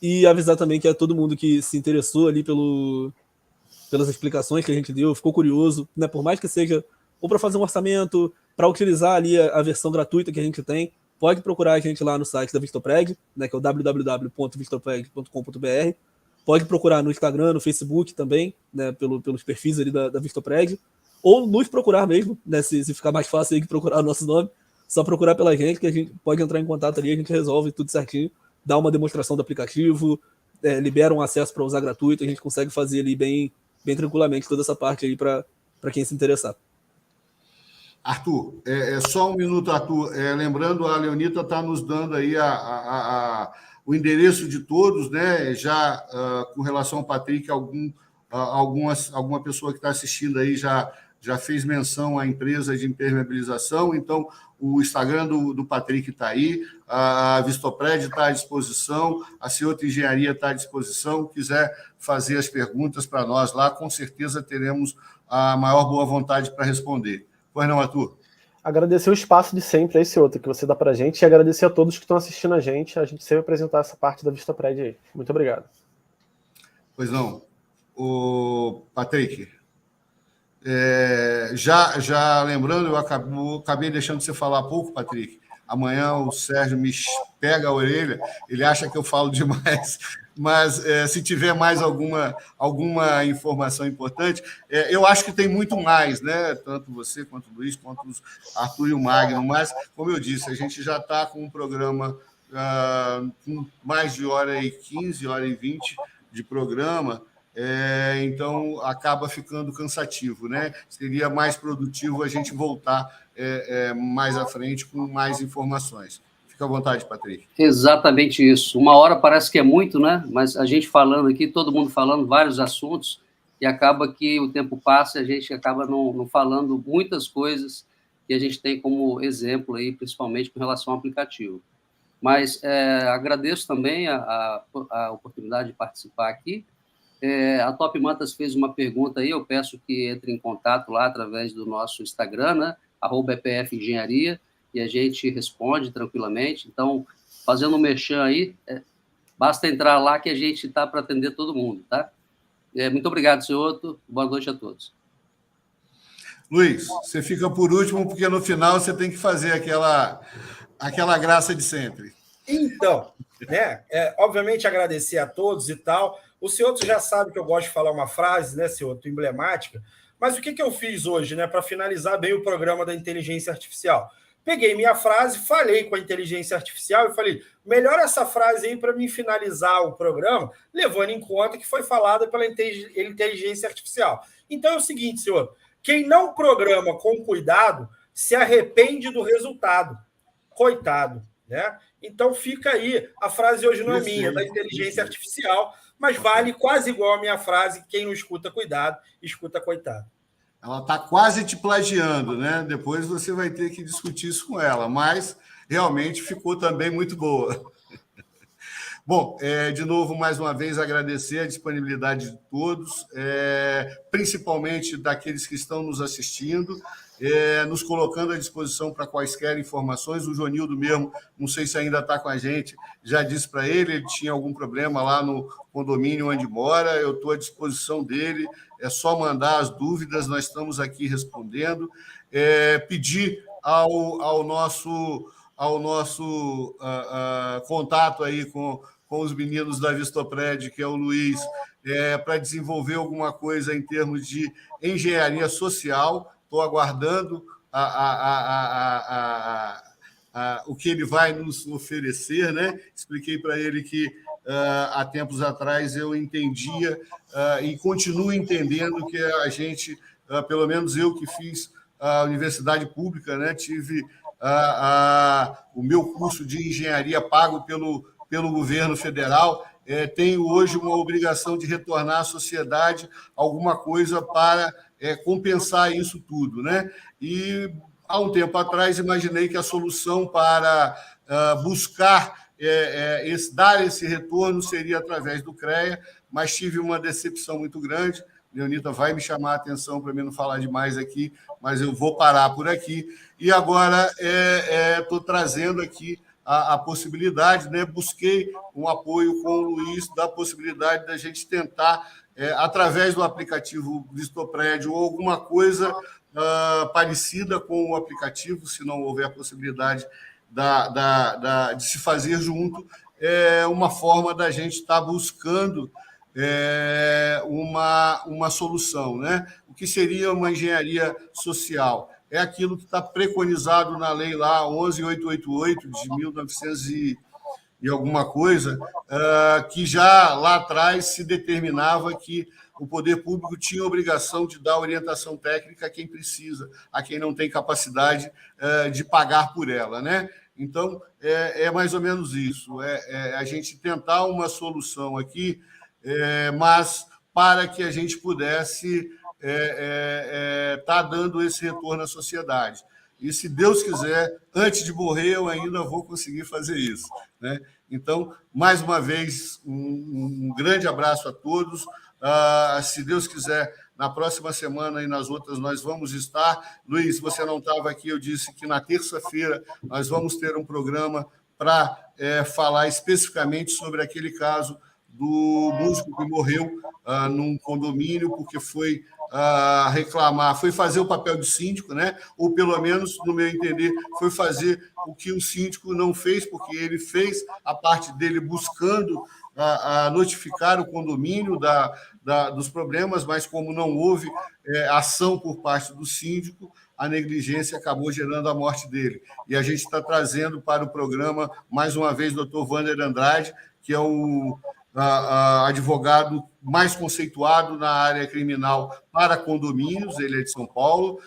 Speaker 4: e avisar também que é todo mundo que se interessou ali pelas explicações que a gente deu, ficou curioso, né? Por mais que seja ou para fazer um orçamento, para utilizar ali a versão gratuita que a gente tem, pode procurar a gente lá no site da Vistopred, né, que é o www.vistopred.com.br. Pode procurar no Instagram, no Facebook também, né, pelos perfis ali da Vistopred. Ou nos procurar mesmo, né, se ficar mais fácil aí que procurar o nosso nome, só procurar pela gente, que a gente pode entrar em contato ali, a gente resolve tudo certinho, dá uma demonstração do aplicativo, libera um acesso para usar gratuito, a gente consegue fazer ali bem tranquilamente toda essa parte aí para quem se interessar.
Speaker 1: Arthur, só um minuto, Arthur. Lembrando, a Leonita está nos dando aí o endereço de todos, né? Já com relação ao Patrick, alguma pessoa que está assistindo aí já fez menção à empresa de impermeabilização. Então, o Instagram do Patrick está aí, a Vistopred está à disposição, a Cioto Engenharia está à disposição. Quiser fazer as perguntas para nós lá, com certeza teremos a maior boa vontade para responder. Pois não, Arthur?
Speaker 3: Agradecer o espaço de sempre, esse outro que você dá para a gente, e agradecer a todos que estão assistindo a gente sempre apresentar essa parte da Vistopred aí. Muito obrigado. Pois
Speaker 1: não. O Patrick, já lembrando, eu acabei deixando você falar pouco, Patrick. Amanhã o Sérgio me pega a orelha, ele acha que eu falo demais, mas se tiver mais alguma informação importante, eu acho que tem muito mais, né? Tanto você, quanto o Luiz, quanto o Arthur e o Magno, mas, como eu disse, a gente já está com um programa com mais de 1h15, 1h20 de programa, então acaba ficando cansativo, né? Seria mais produtivo a gente voltar mais à frente com mais informações. Fica à vontade, Patrick.
Speaker 2: Exatamente isso. 1 hora parece que é muito, né? Mas a gente falando aqui, todo mundo falando vários assuntos, e acaba que o tempo passa e a gente acaba não falando muitas coisas que a gente tem como exemplo aí, principalmente com relação ao aplicativo. Mas agradeço também a oportunidade de participar aqui. A Top Mantas fez uma pergunta aí, eu peço que entre em contato lá através do nosso Instagram, né? @EPF Engenharia, e a gente responde tranquilamente. Então, fazendo um merchan aí, basta entrar lá que a gente está para atender todo mundo, tá? Muito obrigado, senhor. Boa noite a todos.
Speaker 1: Luiz, você fica por último, porque no final você tem que fazer aquela graça de sempre.
Speaker 5: Então, né? Obviamente agradecer a todos e tal. O senhor já sabe que eu gosto de falar uma frase, né, senhor, emblemática. Mas o que eu fiz hoje, né, para finalizar bem o programa da inteligência artificial? Peguei minha frase, falei com a inteligência artificial e falei, melhora essa frase aí para mim finalizar o programa, levando em conta que foi falada pela inteligência artificial. Então é o seguinte, senhor, quem não programa com cuidado se arrepende do resultado. Coitado, né? Então fica aí, a frase hoje não é minha, é da inteligência artificial, mas vale quase igual a minha frase, quem não escuta cuidado, escuta coitado.
Speaker 1: Ela está quase te plagiando, né? Depois você vai ter que discutir isso com ela, mas realmente ficou também muito boa. Bom, de novo, mais uma vez, agradecer a disponibilidade de todos, principalmente daqueles que estão nos assistindo, nos colocando à disposição para quaisquer informações. O Jonildo mesmo, não sei se ainda está com a gente, já disse para ele tinha algum problema lá no condomínio onde mora, eu estou à disposição dele, é só mandar as dúvidas, nós estamos aqui respondendo. Pedir ao nosso contato aí com os meninos da Vistopred, que é o Luiz, para desenvolver alguma coisa em termos de engenharia social. Estou aguardando o que ele vai nos oferecer, né? Expliquei para ele que há tempos atrás eu entendia e continuo entendendo que a gente, pelo menos eu que fiz a universidade pública, né? Tive o meu curso de engenharia pago pelo governo federal, tenho hoje uma obrigação de retornar à sociedade alguma coisa para compensar isso tudo, né? E há um tempo atrás imaginei que a solução para buscar dar esse retorno seria através do CREA, mas tive uma decepção muito grande. Leonita vai me chamar a atenção para mim não falar demais aqui, mas eu vou parar por aqui. E agora estou trazendo aqui a possibilidade, né? Busquei um apoio com o Luiz da possibilidade da gente tentar, através do aplicativo Vistopred ou alguma coisa parecida com o aplicativo, se não houver a possibilidade de se fazer junto, uma forma da gente estar buscando uma solução, né? O que seria uma engenharia social? É aquilo que está preconizado na lei lá 11.888 de 1900 e alguma coisa, que já lá atrás se determinava que o poder público tinha a obrigação de dar orientação técnica a quem precisa, a quem não tem capacidade de pagar por ela, né? Então, é mais ou menos isso, a gente tentar uma solução aqui, mas para que a gente pudesse estar dando esse retorno à sociedade. E, se Deus quiser, antes de morrer, eu ainda vou conseguir fazer isso, né? Então, mais uma vez, um grande abraço a todos. Se Deus quiser, na próxima semana e nas outras nós vamos estar. Luiz, você não estava aqui, eu disse que na terça-feira nós vamos ter um programa para falar especificamente sobre aquele caso do músico que morreu num condomínio porque foi reclamar, foi fazer o papel de síndico, né? Ou pelo menos, no meu entender, foi fazer o que o síndico não fez, porque ele fez a parte dele buscando notificar o condomínio dos problemas, mas como não houve ação por parte do síndico, a negligência acabou gerando a morte dele. E a gente está trazendo para o programa, mais uma vez, o Dr. Wander Andrade, que é o advogado mais conceituado na área criminal para condomínios, ele é de São Paulo,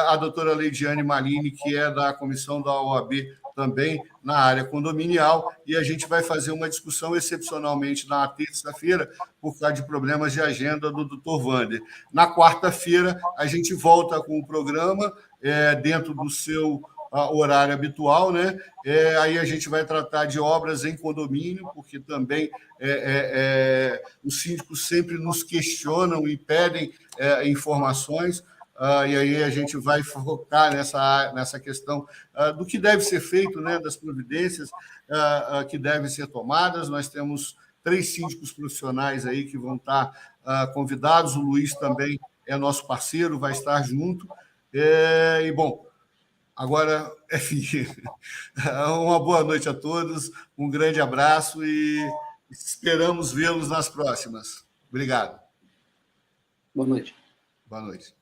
Speaker 1: a doutora Leidiane Malini, que é da comissão da OAB também na área condominial, e a gente vai fazer uma discussão excepcionalmente na terça-feira, por causa de problemas de agenda do Dr. Wander. Na quarta-feira, a gente volta com o programa, dentro do seu horário habitual, né? Aí a gente vai tratar de obras em condomínio, porque também os síndicos sempre nos questionam e pedem informações, e aí a gente vai focar nessa questão do que deve ser feito, né? Das providências que devem ser tomadas. Nós temos 3 síndicos profissionais aí que vão estar convidados, o Luiz também é nosso parceiro, vai estar junto, e, bom, agora, enfim, uma boa noite a todos, um grande abraço e esperamos vê-los nas próximas. Obrigado.
Speaker 2: Boa noite.
Speaker 1: Boa noite.